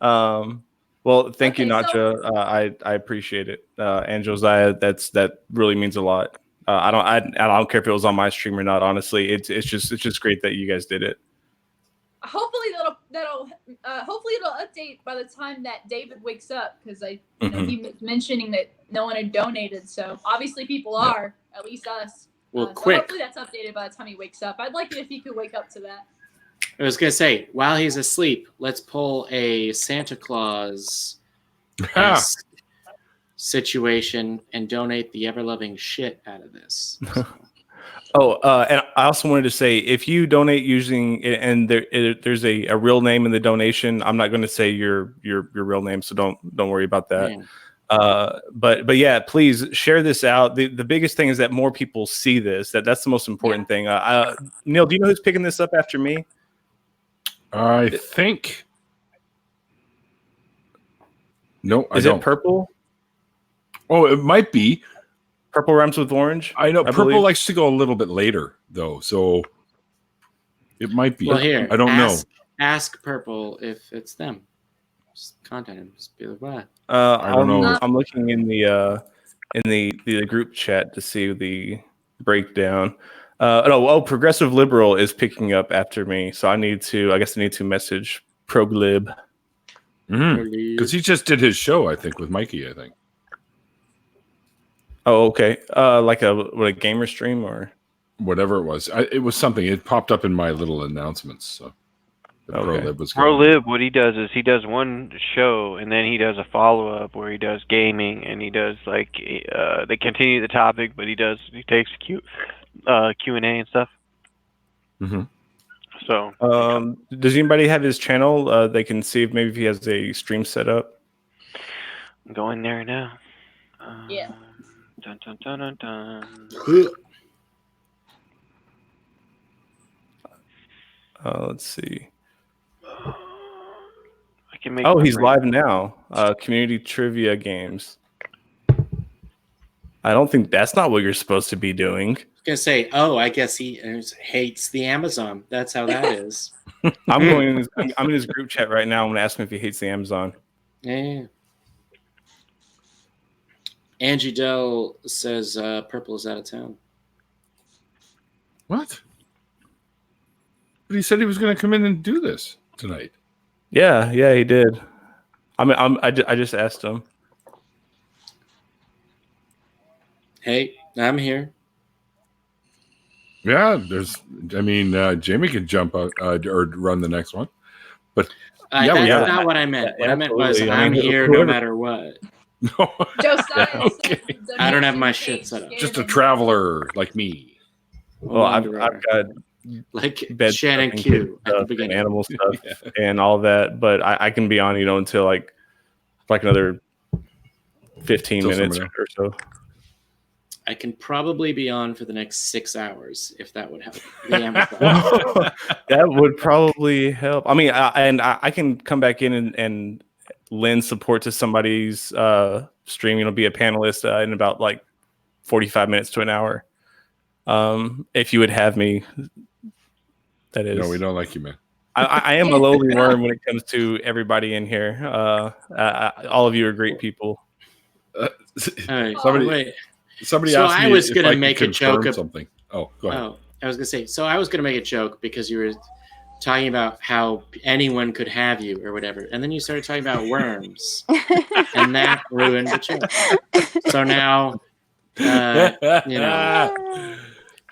Well, thank you,
Okay, so-
Nacha. I appreciate it. And Josiah, that really means a lot. I don't care if it was on my stream or not. Honestly, it's just great that you guys did it.
Hopefully hopefully it'll update by the time that David wakes up, because he was mentioning that no one had donated, so obviously people are, at least us.
Well,
So
quick.
hopefully that's updated by the time he wakes up. I'd like it if he could wake up to that.
I was gonna say, while he's asleep, let's pull a Santa Claus situation and donate the ever-loving shit out of this.
And I also wanted to say, if you donate using and there's a real name in the donation, I'm not going to say your real name, so don't worry about that.
Man.
But yeah, please share this out. The biggest thing is that more people see this. That's the most important thing. Neil, do you know who's picking this up after me?
I think. No, I
Is
don't.
it purple?
Oh, it might be.
Purple rhymes with orange.
I know purple
believe.
likes to go a little bit later, though, so it might be.
Well, here,
I don't know.
Ask Purple if it's them. Just contact him. Just be like, what?
I don't know.
I'm looking in the group chat to see the breakdown. Progressive Liberal is picking up after me, so I guess I need to message Proglib.
Because he just did his show, I think, with Mikey. I think.
Oh, okay. Like a gamer stream or
whatever it was. It was something. It popped up in my little announcements. So
okay.
ProLib, what he does is he does one show and then he does a follow up where he does gaming and he does like they continue the topic, but he takes Q&A and stuff.
Mm-hmm.
So
does anybody have his channel? They can see if maybe he has a stream set up.
I'm going there now.
Yeah.
Dun, dun, dun, dun, dun.
Let's see.
I can make
he's live now. Community trivia games. I don't think that's not what you're supposed to be doing.
I was gonna say, I guess he hates the Amazon. That's how that is.
I'm in his group chat right now. I'm gonna ask him if he hates the Amazon.
Yeah. Angie Dell says Purple is out of town.
What? But he said he was going to come in and do this tonight.
Yeah, he did. I just asked him.
Hey, I'm here.
Yeah, Jamie could jump out or run the next one. But
that's not what I meant. What I meant was I'm here no matter what.
No.
Josiah,
okay.
I don't have my shit set up.
Just a traveler like me.
Well, I've got
like
bed
Shannon
stuff
Q at the
and
beginning,
animal stuff and all that, but I can be on, until like another 15 minutes or so.
I can probably be on for the next 6 hours if that would help. That
would probably help. I mean, I can come back in and lend support to somebody's stream. Be a panelist in about like 45 minutes to an hour. If you would have me, that is.
No, we don't like you, man.
I am a lowly worm when it comes to everybody in here. All of you are great people.
Somebody
so
asked me
I was
if
gonna
I
make
could
a joke
confirm something. Oh, go ahead.
I was gonna say. So I was gonna make a joke because you were talking about how anyone could have you or whatever, and then you started talking about worms, and that ruined the joke. So now,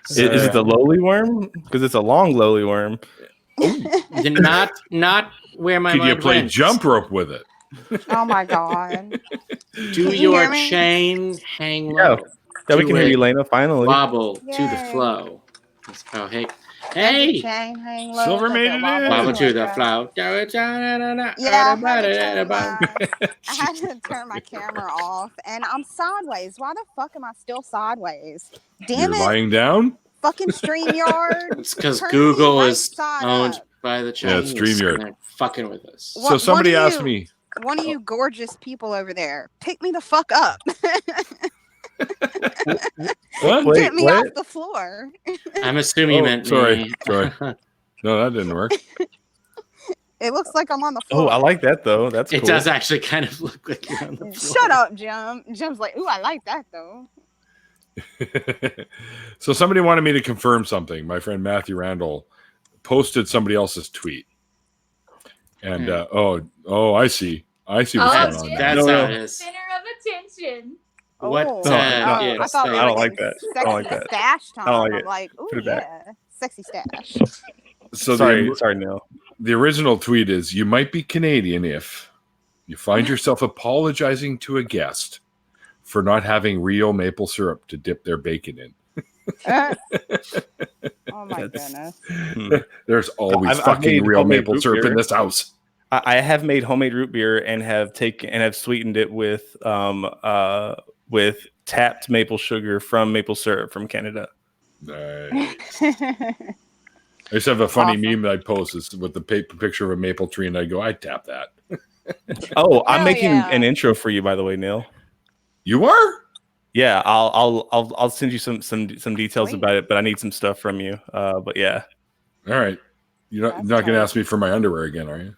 Is it the lowly worm? Because it's a long lowly worm.
Not where my
Could
mind
you play
went.
jump rope with it?
Oh my god!
Do your chain hang low?
Yeah, we can hear you, Lena. Finally,
wobble to the
Yay.
flow. Oh, hey.
Chain hang low,
Silver
does
made
it
it
wobble
in.
Wobble to the
like
flow.
Yeah, I had to turn my camera off, and I'm sideways. Why the fuck am I still sideways? Damn
You're
it!
lying down?
Fucking StreamYard.
It's because
Turn
Google
me
is
right side
owned
up.
by the
Yeah, it's
Chinese.
StreamYard.
And they're fucking with us.
So somebody asked me.
One of you gorgeous people over there, pick me the fuck up.
What?
Get me off the floor.
I'm assuming you meant
sorry.
me.
Sorry. No, that didn't work.
It looks like I'm on the
Oh,
floor.
I like that though. That's
It
cool.
does actually kind of look like you're on the floor.
Shut up, Jim. Jim's like, ooh, I like that though.
So somebody wanted me to confirm something. My friend Matthew Randall posted somebody else's tweet. And I see what's going on.
Jim,
That's
No,
how
no.
it is.
Center of attention.
What?
Oh,
Yeah,
I thought we
I
were
don't like
getting
that. I don't like
sexy
that.
stash time.
I don't like
I'm
it.
like, ooh,
Put it back.
yeah, sexy stash.
So
sorry,
the
Neil.
original tweet is, you might be Canadian if you find yourself apologizing to a guest for not having real maple syrup to dip their bacon in.
Oh my
That's-
goodness.
There's always
I've
fucking
made
real
homemade
maple
root
syrup
beer.
in this house.
I have made homemade root beer and have sweetened it with tapped maple sugar from maple syrup from Canada.
Nice. I used to have a funny
Awesome.
meme that I post with the picture of a maple tree, and I go, I tap that.
Oh, I'm
Hell
making
yeah.
an intro for you, by the way, Neil.
You are?
Yeah, I'll send you some details
Sweet.
about it, but I need some stuff from you. But yeah,
All right. You're not
That's
going to
tight.
ask me for my underwear again, are you?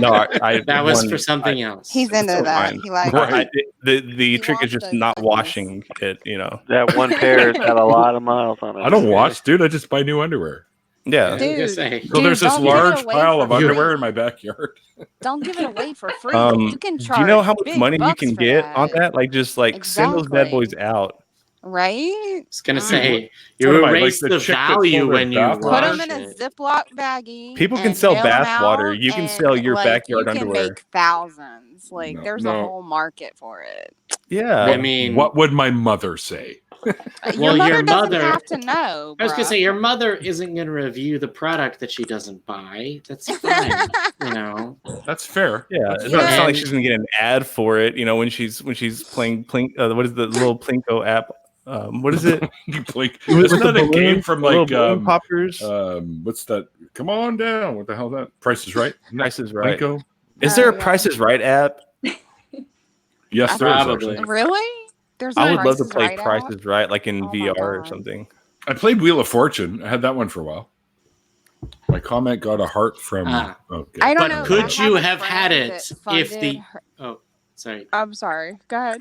no, I
That was
one-
for something else.
He's into
so
that.
fine.
He likes
Right.
The trick
wants
is just
those
not
cookies.
washing it. You know.
That one pair has got a lot of miles on it.
I don't watch, dude. I just buy new underwear.
Yeah.
I was gonna
Dude,
say.
So there's this
don't give it
large
away
pile
for
of
free.
underwear in my backyard.
Don't give it away for free.
Um,
you can
Do
charge
you know how much
big
money you
bucks
can
for
get on that? Like, just like send those bad boys
Exactly.
out.
right?
I was gonna
Mm.
say
What
you
am I, like
erase
the
the
chick that
value
sold her
when you
bath
Put
water?
them
wash
in a
it.
Ziploc baggie.
People can
and
sell
mail 'em
bath water.
out,
You can
and,
sell your
like,
backyard
you
underwear.
can make thousands. Like
No,
there's
no.
a whole market for it.
Yeah.
I mean,
What would my mother say?
Your
Well,
mother
your
doesn't
mother-
have to know.
I was gonna
bruh.
say your mother isn't gonna review the product that she doesn't buy. That's fine, you know.
That's fair.
Yeah,
That's
it's not
fair.
like she's gonna get an ad for it, you know, when she's playing what is the little Plinko app? What is it?
Like,
With
isn't
the
that a
balloon-
game from
the little
like
balloon poppers?
what's that? Come on down. What the hell is that? Price is Right.
Price is Right.
Plinko?
Is there a
yeah.
Price is Right app?
Yes, there is
Probably.
actually.
Really? There's
I
a
would love to
Price is
play
Right
Price
app?
is Right, like in
Oh my
VR or
God.
something.
I played Wheel of Fortune. I had that one for a while. My comment got a heart from.
Ah.
Okay.
I don't
But
know.
could
I
you
a
have had
friend
it
that
if
funded
the-
her-
Oh, sorry.
I'm sorry. Go ahead.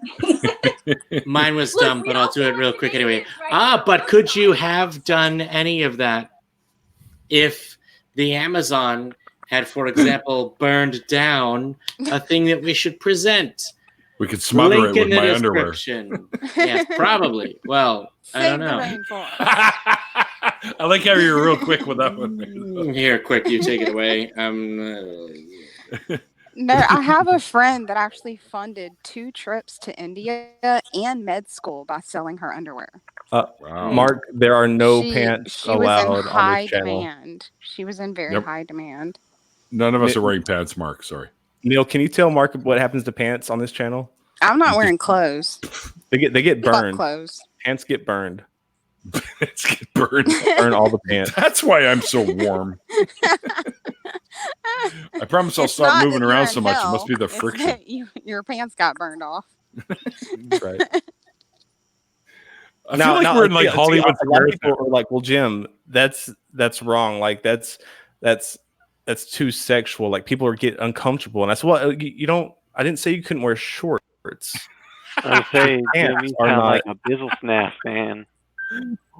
Mine was
Look,
dumb,
we
but I'll
also
do it
have
real quick anyway.
Canadians right now.
But could you have done any of that if the Amazon had, for example, burned down a thing that we should present?
We could smother
Link
it
in
with
the
my underwear.
description. Yes, probably. Well, I don't
Save the
know.
rainforest.
I like how you're real quick with that one.
Here, quick, you take it away.
No, I have a friend that actually funded 2 trips to India and med school by selling her underwear.
Wow.
Mark, there are no
She-
pants
she was
allowed
in
on
high
this channel.
demand. She was in very
Yep.
high demand.
None of us are wearing pants, Mark. Sorry.
Neil, can you tell Mark what happens to pants on this channel?
I'm not wearing clothes.
They get
Fuck
burned.
clothes.
Pants get burned.
It's get burned.
Burn all the pants.
That's why I'm so warm. I promise I'll
It's
stop
not
moving
that you're
around
in
so much. It
hell,
must be the
it's
friction.
that your pants got burned off.
Right.
I feel like we're in like Hollywood
a lot of
Squares
people are like, "Well, Jim, that's wrong. Like that's too sexual. Like people are getting uncomfortable." And that's what you don't. I didn't say you couldn't wear shorts.
I would say
Pants
Jim, you
are
sound
not-
like a Bizzle Snaff fan.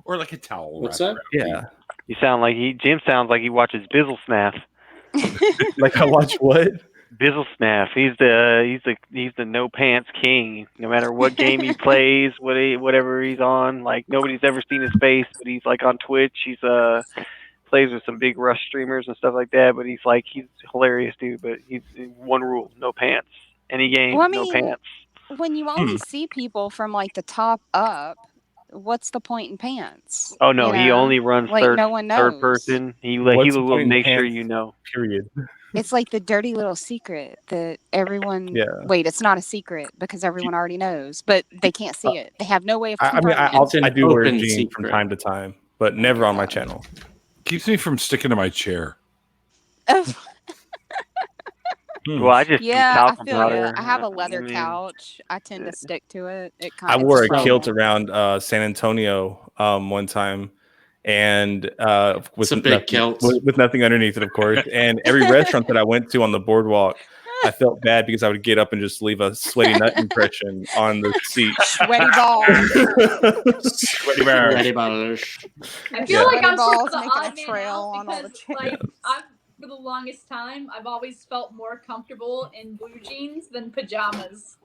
or like a towel.
What's
wrapped
that?
around
Yeah.
You sound like Jim sounds like he watches Bizzle Snaff.
Like I watch what?
Bizzle Snaff. He's the no pants king. No matter what game he plays, whatever he's on, like nobody's ever seen his face, but he's like on Twitch. He's plays with some big Rush streamers and stuff like that. But he's hilarious, dude. But he's one rule: no pants. Any game,
Well, I
no
mean,
pants.
When you only see people from like the top up, what's the point in pants?
Oh no,
You
he
know?
only runs
Like,
third
no one
third
knows.
person. He
What's the
will
point in
make sure
pants?
you know.
Period.
It's like the dirty little secret that everyone.
Yeah.
Wait, it's not a secret because everyone already knows, but they can't see it. They have no way of.
I mean,
confirming
It's an
I do wear
open
jeans
secret.
from time to time, but never on my channel.
Keeps me from sticking to my chair.
it.
Well, I just do
Yeah, I
talcum
feel
powder.
you. I have a leather
mean,
couch. I tend to stick to it. It kind
I
of
wore a
strong.
kilt around San Antonio one time, and with
It's a big
nothing,
kilt.
with nothing underneath it, of course. And every restaurant that I went to on the boardwalk, I felt bad because I would get up and just leave a sweaty nut impression on the seat.
Sweaty balls.
Sweaty bear.
Ready balls.
I feel
Yeah.
like I'm
Sweaty
sort of
balls
the
making a
odd man
trail
out
on all the
because,
chairs.
like, I've for the longest time, I've always felt more comfortable in blue jeans than pajamas.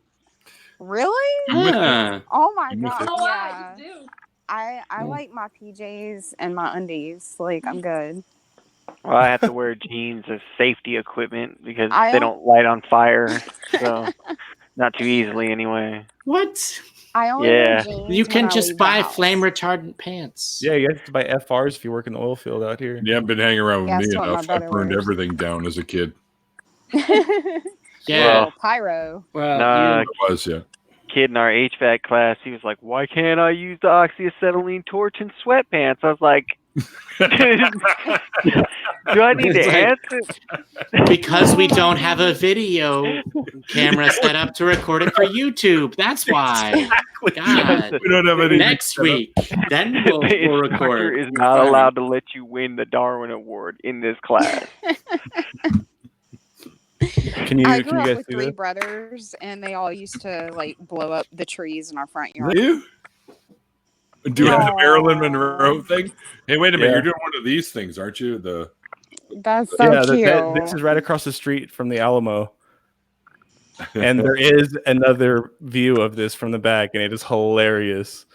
Really?
Huh.
Oh my
You missed
I
god.
don't know why, I
Yeah.
just do.
I like my PJs and my undies. Like I'm good.
Well, I have to wear jeans as safety equipment because
I
they
don't-
don't light on fire. So not too easily anyway.
What?
I only
Yeah.
wear jeans.
You
when
can
I
just
leave the
buy
house.
flame retardant pants.
Yeah, you have to buy FRs if you work in the oil field out here.
You haven't been hanging around with
Yeah,
me
that's what my
enough. I
brother
burned
wears.
everything down as a kid.
Yeah.
Well, pyro.
Well,
Nah,
It was, yeah.
kid in our HVAC class, he was like, "Why can't I use the oxyacetylene torch in sweatpants?" I was like, "Do I need to
It's like-
answer?"
because we don't have a video camera set up to record it for YouTube. That's why. God.
We don't have any.
Next week, then we'll
The
record.
instructor is not allowed to let you win the Darwin Award in this class.
Can you
I
can
grew
you
up
guys
with
see
3
this?
brothers, and they all used to like blow up the trees in our front
Is
yard.
that you? Doing the
Aw.
Marilyn Monroe thing? Hey, wait a minute.
Yeah.
You're doing one of these things, aren't you? The
That's so
Yeah,
cute.
this is right across the street from the Alamo. And there is another view of this from the back, and it is hilarious.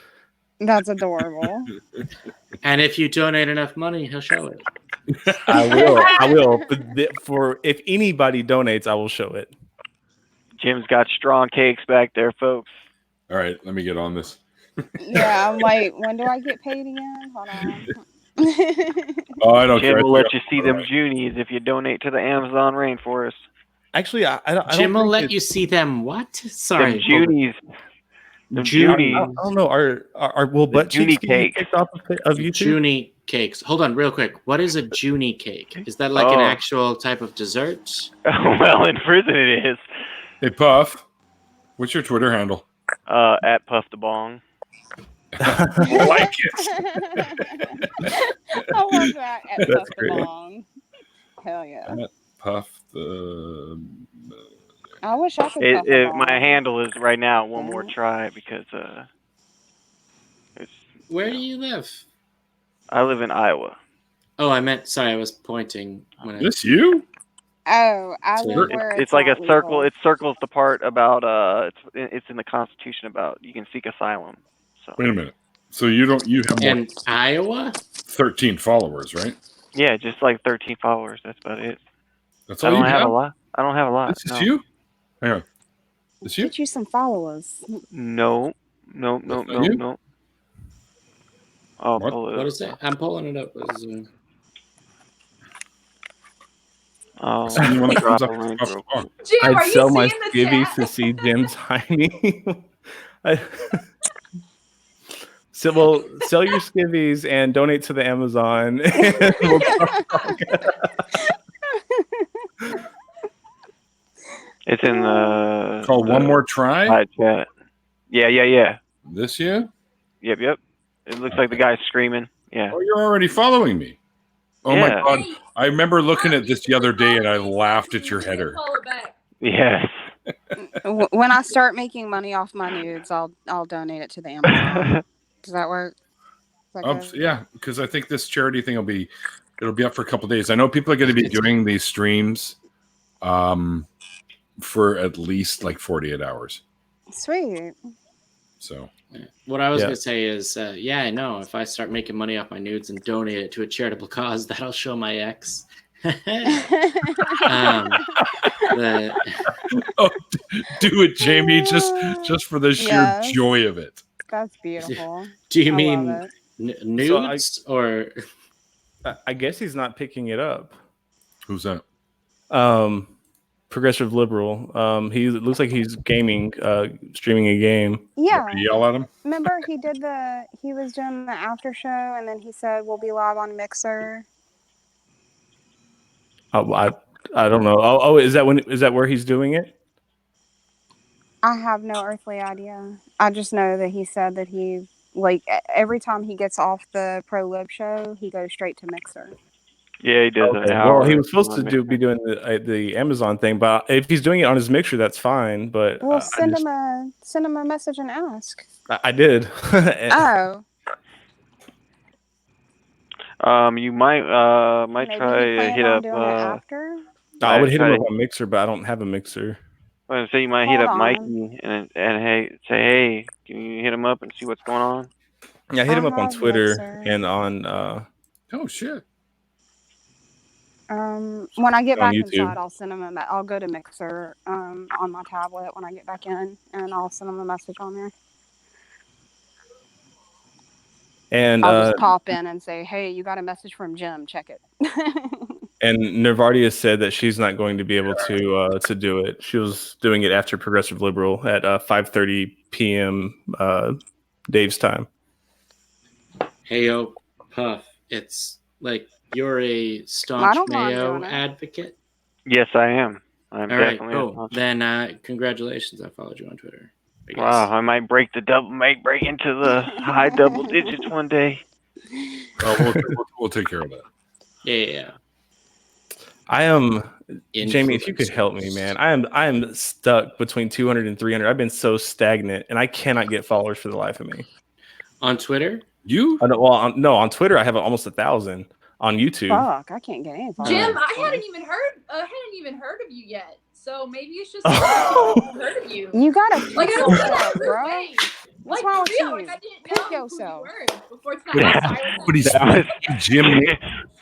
That's adorable.
And if you donate enough money, he'll show it.
I will. But for if anybody donates, I will show it.
Jim's got strong cakes back there, folks.
All right, let me get on this.
Yeah, I'm like, when do I get paid again? Hold on.
Oh, I don't
Jim
care.
will let you see them Junies if you donate to the Amazon rainforest.
Actually, I don't.
Jim will
think
let
it's-
you see them. What? Sorry.
Them Junies. Them
Junie.
I
Junies.
don't know. Are will butt
Junie
cheeks get
cakes.
kicked off of YouTube?
Junie cakes. Hold on, real quick. What is a Junie cake? Is that like an
Oh.
actual type of dessert?
Well, in prison it is.
Hey, Puff, what's your Twitter handle?
At Puff the Bong.
I like it.
I love that. At
That's
Puff the
great.
Bong. Hell yeah.
Puff the.
I wish I could puff the bong.
My handle is right now one more try because it's,
Where do you live?
I live in Iowa.
Oh, I meant. Sorry, I was pointing. When I,
This you?
Oh, I
It's-
live where
It's like a
not
circle.
legal.
It circles the part about it's in the Constitution about you can seek asylum. So
Wait a minute. So you don't? You have more
in Iowa?
13 followers, right?
yeah, just like 13 followers. That's about it.
That's
I
all
don't
you
have
have.
a lot. I don't have a lot.
This is
no.
you. Hang on. This you?
Get you some followers.
No.
That's not you?
No. Oh,
What?
pull it
What
up.
is that? I'm pulling it up. What is it?
Oh,
So you want to
drop
comes
a
up
link
Puff
real
the Bong.
Jim, are
I'd
you
sell my
seeing the
skivvies
chat?
to see Jim's tiny. So, well, sell your skivvies and donate to the Amazon. And we'll talk.
It's in the
Called One More Try.
side chat. Yeah.
This you?
Yep. It looks like the guy's screaming. Yeah.
Oh, you're already following me. Oh my
Yeah.
god! I remember looking at this the other day and I laughed at your header.
Follow back.
Yes.
When I start making money off my nudes, I'll donate it to the Amazon. Does that work? Is that good?
Yeah, because I think this charity thing it'll be up for a couple days. I know people are going to be doing these streams, for at least like 48 hours.
Sweet.
So
What I was
Yeah.
going to say is, yeah, I know. If I start making money off my nudes and donate it to a charitable cause, that'll show my ex. The-
oh, do it, Jamie, just for the sheer
Yes.
joy of it.
That's beautiful.
do you
I
mean
love it.
nudes or?
I guess he's not picking it up.
Who's that?
Progressive liberal. He looks like he's gaming, streaming a game.
Yeah.
You yell at him?
Remember he was doing the after show and then he said we'll be live on Mixer.
I don't know. Oh, is that where he's doing it?
I have no earthly idea. I just know that he said that he Like every time he gets off the Pro Lib show, he goes straight to Mixer.
Yeah, he does an
Okay.
hour.
Well, he was supposed
on
to be doing the Amazon thing, but if he's doing it on his mixer, that's fine. But
Well, send him a message and ask.
I did.
Oh,
You might
maybe
try
he
to
planned
hit
on
up.
doing it after.
I would hit him
try
up on Mixer, but I don't have a mixer.
So you might hit
Hold
up
on.
Mikey and hey, say hey, can you hit him up and see what's going on?
Yeah, I hit him up on
have
Twitter
Mixer.
and on
Oh shit.
When I get
On
back
YouTube.
inside, I'll send him I'll go to Mixer on my tablet when I get back in, and I'll send him a message on there.
and
I'll just pop in and say, "Hey, you got a message from Jim. Check it."
and Nervardia said that she's not going to be able to do it. She was doing it after Progressive Liberal at 5:30 p.m. Dave's time.
Hey yo, Puff. It's like you're a
I
staunch
don't mind
Mayo
doing it.
advocate.
Yes, I am. I'm
All right,
definitely.
cool. Then congratulations. I followed you on Twitter. I guess.
Wow, I might break into the high double digits one day.
We'll take care of that.
Yeah.
I am Jamie. If you could
Influencers.
help me, man, I am stuck between 200 and 300. I've been so stagnant, and I cannot get followers for the life of me.
On Twitter?
You?
On Twitter I have almost 1,000. On YouTube,
Fuck, I can't get any.
Jim, I hadn't even heard of you yet. So maybe it's just I haven't heard of you.
You gotta
Like I
pick
don't know
yourself,
that
bro.
way.
What's
Like
wrong
for
with
real,
you?
like I didn't
Pick
know
yourself.
who you were before tonight.
But he's Jim.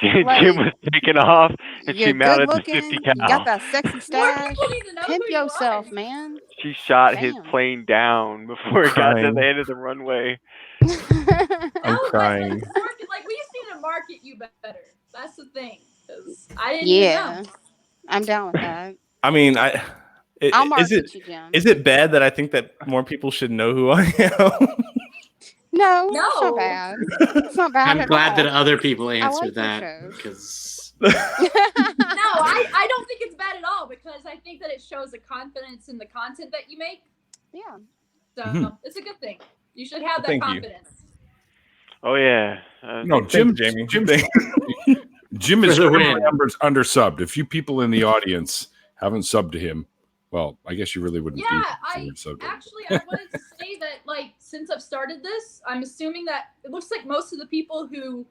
Jim was taking off, and
You're
she mounted
good
the
looking.
50
You got
cal.
that sexy
More
stash.
people need to know
Pimp
who you
yourself,
are.
man.
She shot his
Damn.
plane down before it got to
Crying.
the end of the runway.
I'm
No,
crying.
But like we just need to market you better. That's the thing. 'Cause I didn't even
Yeah,
know.
I'm down with that.
I mean,
I'll
is
market
it
you, Jim.
is it bad that I think that more people should know who I am?
No, it's
No.
not bad. It's not bad
I'm
at
glad
all.
that other people answer
like your
that
shows.
because
No, I don't think it's bad at all because I think that it shows a confidence in the content that you make.
Yeah.
So
Mhm.
it's a good thing. You should have that
Thank you.
confidence.
Oh yeah.
No, Jim.
Jamie.
Jim is
For the
currently
win.
undersubbed. If you people in the audience haven't subbed to him, well, I guess you really wouldn't
Yeah,
be.
I wanted to say that like since I've started this, I'm assuming that it looks like most of the people who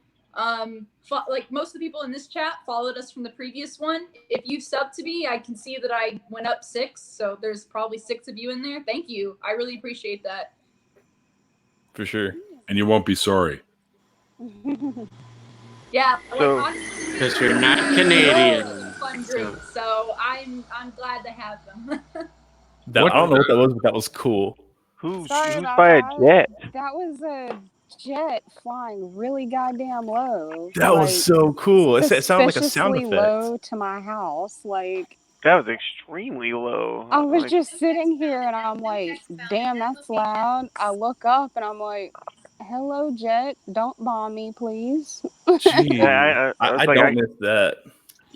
most of the people in this chat followed us from the previous one. If you subbed to me, I can see that I went up 6, so there's probably 6 of you in there. Thank you. I really appreciate that.
For sure.
And you won't be sorry.
Yeah,
So-
because you're not Canadian.
Fun group, so I'm glad to have them.
I don't know what that was, but that was cool.
Who's
Sorry about
by a
that.
jet?
That was a jet flying really goddamn low.
That was so cool. It sounded like a sound
suspiciously
effect.
low to my house. Like
That was extremely low.
I was
Like,
just sitting here and I'm like, damn, that's loud. I look up and I'm like, hello, jet. Don't bomb me, please.
Jeez.
Yeah, I was
I
like,
don't miss that.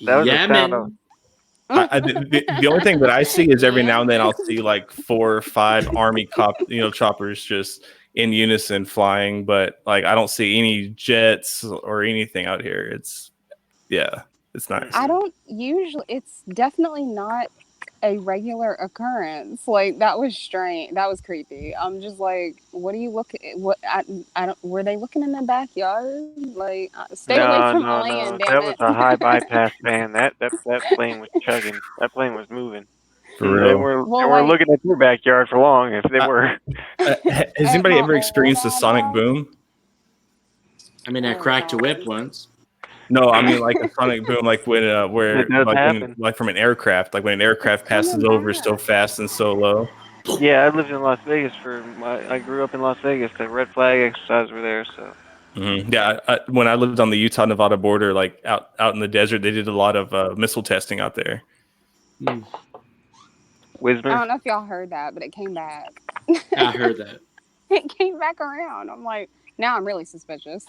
That was the sound
Yemen.
of-
The only thing that I see is every now and then I'll see like 4 or 5 army choppers just in unison flying, but like I don't see any jets or anything out here. It's nice.
I don't usually, it's definitely not a regular occurrence. Like that was strange. That was creepy. I'm just like, what are you looking at? What I don't, were they looking in the backyard? Like stay away from the land, damn
That was
it.
a high bypass fan. That plane was chugging. That plane was moving.
For
They
real.
weren't looking at your backyard for long if they were.
Has anybody ever experienced a sonic boom?
I mean, I cracked a whip once.
No, I mean like a sonic boom, like when
It does happen.
like from an aircraft, like when an aircraft passes over so fast and so low.
Yeah, I lived in Las Vegas I grew up in Las Vegas. The red flag exercises were there, so.
Mm-hmm. Yeah, when I lived on the Utah-Nevada border, like out in the desert, they did a lot of missile testing out there.
Wismer.
I don't know if y'all heard that, but it came back.
I heard that.
It came back around. I'm like, now I'm really suspicious.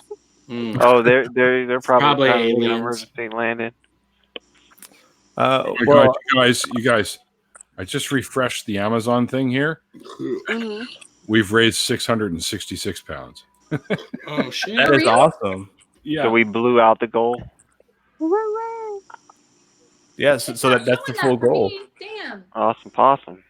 Oh, they're probably trying to get an
aliens.
emergency landing.
Oh my
Well,
God, you guys, I just refreshed the Amazon thing here.
Mhm.
We've raised 666 pounds.
Oh shit!
That is
real?
awesome.
Yeah.
So we blew out the goal.
Yeah, so that's the
Showing
full
that for
goal.
me. Damn.
Awesome possum.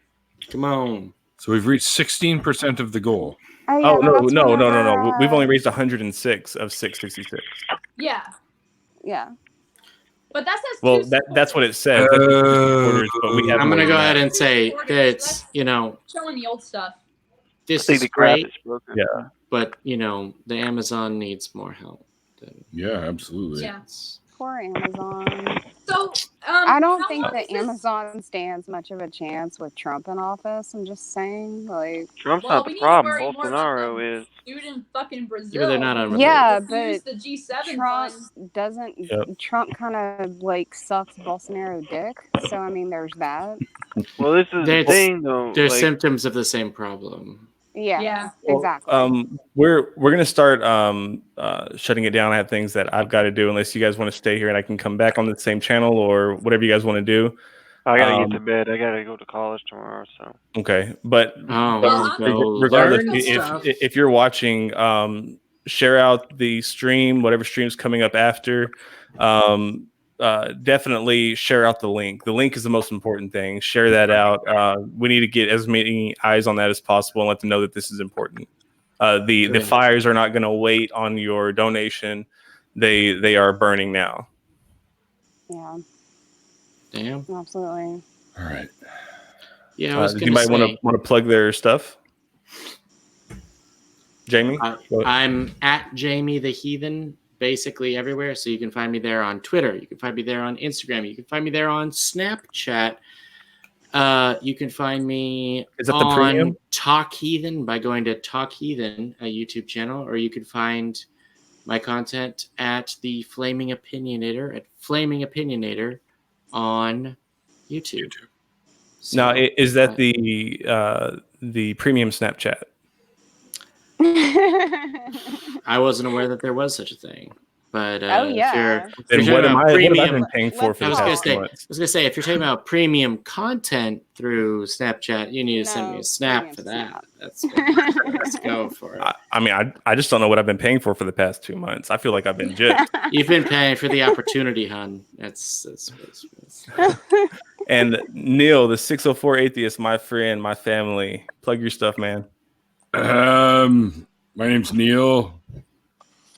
Come on.
So we've reached 16% of the goal.
Oh,
Oh no,
that's
no.
whenever,
We've only raised 106 of 666.
Yeah.
Yeah.
But that says
Well,
two
that's what
supporters.
it says. That's the two supporters, but we have
I'm
more
gonna
than
go ahead
that.
and say
Supporters,
that
that's
you know
showing the old stuff.
this
See
is
the graph
great,
is broken.
Yeah.
but you know the Amazon needs more help.
Yeah, absolutely.
Yeah.
Poor Amazon.
So
I don't
how
think
long
that
is this-
Amazon stands much of a chance with Trump in office. I'm just saying, like,
Trump's
Well,
not
we
the
need to
problem.
worry more about
Bolsonaro
the
is.
dude in fucking Brazil.
Yeah, but they're not unrelated.
yeah,
Use
but
the G7
Trump
funds.
doesn't.
Yep.
Trump kind of like sucks Bolsonaro dick. So I mean, there's that.
Well, this is the
There's-
thing, though.
They're
Like,
symptoms of the same problem.
Yeah,
Yeah.
Well,
exactly.
we're gonna start shutting it down. I have things that I've got to do. Unless you guys want to stay here and I can come back on the same channel or whatever you guys want to do.
I gotta get to bed. I gotta go to college tomorrow. So
Okay, but
Oh,
Well,
go
regardless,
learn stuff.
if you're watching, share out the stream, whatever stream's coming up after. Definitely share out the link. The link is the most important thing. Share that out. We need to get as many eyes on that as possible and let them know that this is important. The
Great.
fires are not going to wait on your donation. They are burning now.
Yeah,
Damn.
absolutely.
All right.
Yeah, I was
Does
gonna
anybody
say.
want to plug their stuff? Jamie?
I'm at Jamie the Heathen basically everywhere. So you can find me there on Twitter. You can find me there on Instagram. You can find me there on Snapchat. You can find me
Is that the
on
premium?
Talk Heathen by going to Talk Heathen, a YouTube channel, or you can find my content at the Flaming Opinionator at Flaming Opinionator on YouTube. So,
Now, is that the premium Snapchat?
I wasn't aware that there was such a thing. But
Oh,
if
yeah.
you're
Then
talking
what
about
have I
premium-
been paying for
Let's
the
I was
go.
gonna
past
say,
2 months?
if you're talking about premium content through Snapchat, you need to send me
No,
a snap
premium
for that.
Snap.
Let's go for it.
I mean, I just don't know what I've been paying for the past 2 months. I feel like I've been gypped.
You've been paying for the opportunity, hun. That's
And Neil, the 604 atheist, my friend, my family, plug your stuff, man.
My name's Neil.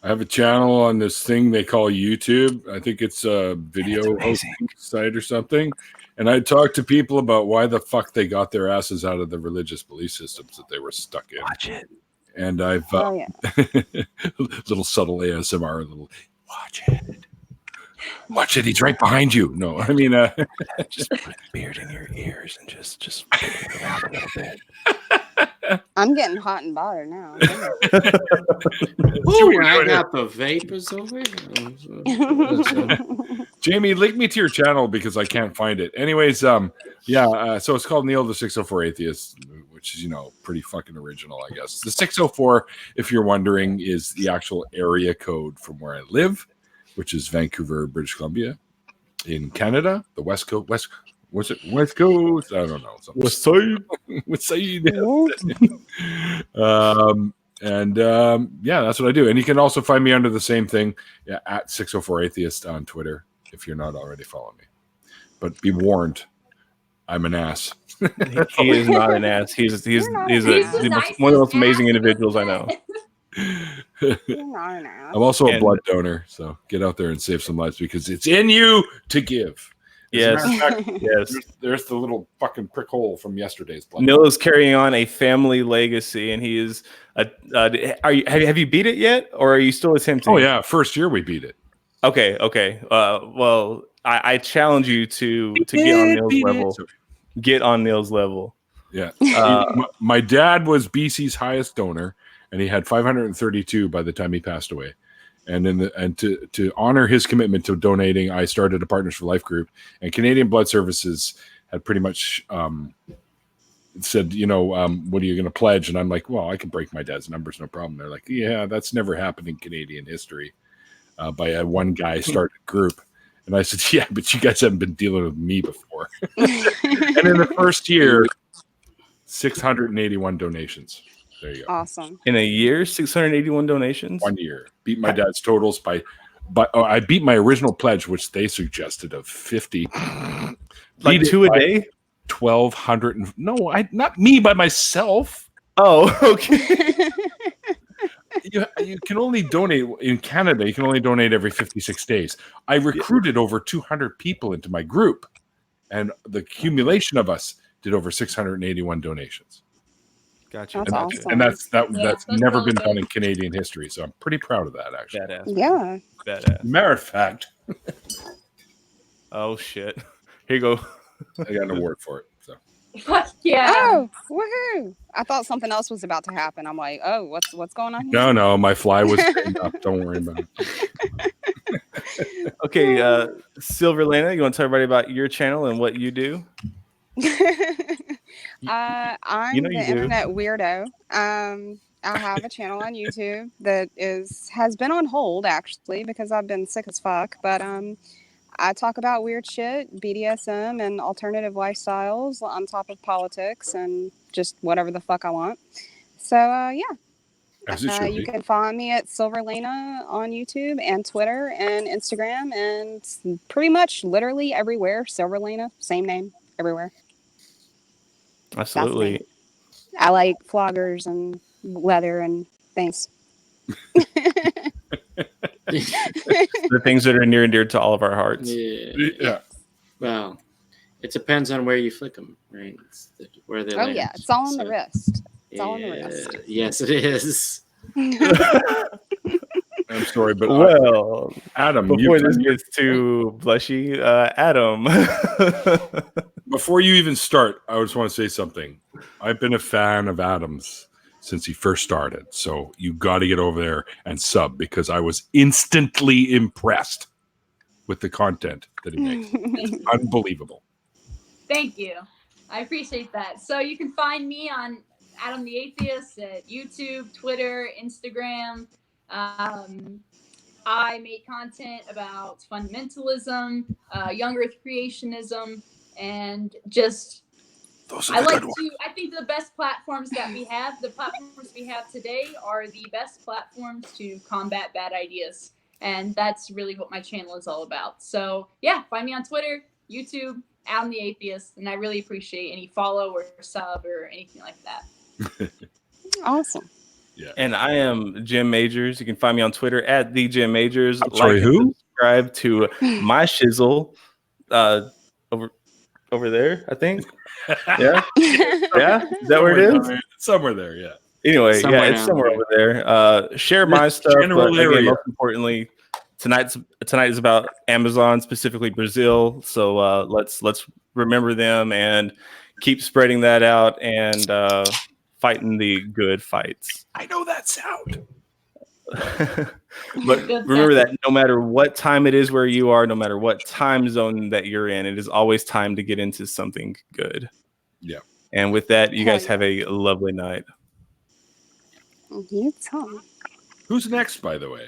I have a channel on this thing they call YouTube. I think it's a video hosting site or something. And I talk to people about why the fuck they got their asses out of the religious belief systems that they were stuck in.
Watch it.
And I've
Oh yeah.
little subtle ASMR, little watch it. Watch it. He's right behind you. No, I mean,
Just put the beard in your ears and just figure it out a little bit.
I'm getting hot and bothered now.
Ooh, I got the vapors over here.
Jamie, link me to your channel because I can't find it. Anyways, so it's called Neil the 604 Atheist, which is, pretty fucking original, I guess. The 604, if you're wondering, is the actual area code from where I live, which is Vancouver, British Columbia, in Canada, the West Coast. What's it? West Coast? I don't know.
West Side.
West Side. That's what I do. And you can also find me under the same thing, at 604 Atheist on Twitter, if you're not already following me. But be warned, I'm an ass.
He is not an ass. He's
You're not
He's
an
the
ass.
one of the
nicest
most amazing
ass you've
individuals I
ever
know.
met.
You're not an ass.
I'm also a
And-
blood donor, so get out there and save some lives because it's in you to give. As a
Yes.
matter of fact,
Yes.
there's the little fucking prick hole from yesterday's blood.
Neil is carrying on a family legacy, and he is. Have you beat it yet, or are you still attempting?
Oh yeah, first year we beat it.
Okay. Well, I challenge you to get on Neil's level. Get on Neil's level.
Yeah.
Uh,
My dad was BC's highest donor, and he had 532 by the time he passed away. And to honor his commitment to donating, I started a Partners for Life group, and Canadian Blood Services had pretty much said, what are you going to pledge? And I'm like, well, I can break my dad's numbers, no problem. They're like, yeah, that's never happened in Canadian history by a one guy started group. And I said, yeah, but you guys haven't been dealing with me before. And in the first year, 681 donations. There you go.
Awesome.
In a year, 681 donations.
1 year. Beat my dad's totals by I beat my original pledge, which they suggested of 50.
Like
Beat it
2 a
by
day?
1,200. No, not me by myself.
Oh, okay.
You can only donate in Canada. You can only donate every 56 days. I recruited over 200 people into my group, and the accumulation of us did over 681 donations.
Gotcha.
That's awesome.
And that's
Yeah,
never
really
been done
good.
in Canadian history. So I'm pretty proud of that, actually.
Badass.
Yeah.
Badass.
Matter of fact,
Oh shit. Here you go.
I got an award for it. So
Fuck yeah.
Oh, woohoo! I thought something else was about to happen. I'm like, oh, what's going on here?
no, my fly was trained up. Don't worry about it.
Okay, Silver Lena, you want to tell everybody about your channel and what you do?
I'm
You know
the
you do.
internet weirdo. I have a channel on YouTube that has been on hold actually because I've been sick as fuck. But I talk about weird shit, BDSM, and alternative lifestyles on top of politics and just whatever the fuck I want. So yeah.
As it should
You
be.
can find me at Silver Lena on YouTube and Twitter and Instagram and pretty much literally everywhere. Silver Lena, same name everywhere.
Absolutely.
That's me. I like floggers and leather and things.
The things that are near and dear to all of our hearts.
Yeah.
Well, it depends on where you flick them, right? Where they
Oh
land.
yeah, it's all on the
So,
wrist. It's all on the wrist.
Yes, it is.
I'm sorry, but
Well,
Adam,
before this gets too blushy, Adam.
before you even start, I just want to say something. I've been a fan of Adam's since he first started. So you got to get over there and sub because I was instantly impressed with the content that he makes. It's unbelievable.
Thank you. I appreciate that. So you can find me on Adam the Atheist at YouTube, Twitter, Instagram. I make content about fundamentalism, young earth creationism, and just I think the best platforms that we have, the platforms we have today are the best platforms to combat bad ideas. And that's really what my channel is all about. So yeah, find me on Twitter, YouTube, Adam the Atheist, and I really appreciate any follow or sub or anything like that.
Awesome.
Yeah.
And I am Jim Majors. You can find me on Twitter at the Jim Majors.
I'm sorry,
and
who?
Subscribe to my shizzle over there, I think. Yeah. Yeah. Is that where it is?
Somewhere there, yeah.
Anyway,
Somewhere
yeah, it's
down
somewhere
there.
over there. Share my stuff.
general
But again,
area.
most importantly, tonight is about Amazon, specifically Brazil. So let's remember them and keep spreading that out and fighting the good fights.
I know that sound.
But remember that no matter what time it is where you are, no matter what time zone that you're in, it is always time to get into something good.
Yeah.
And with that, you guys
Hell
have a lovely night.
You tell me.
Who's next, by the way?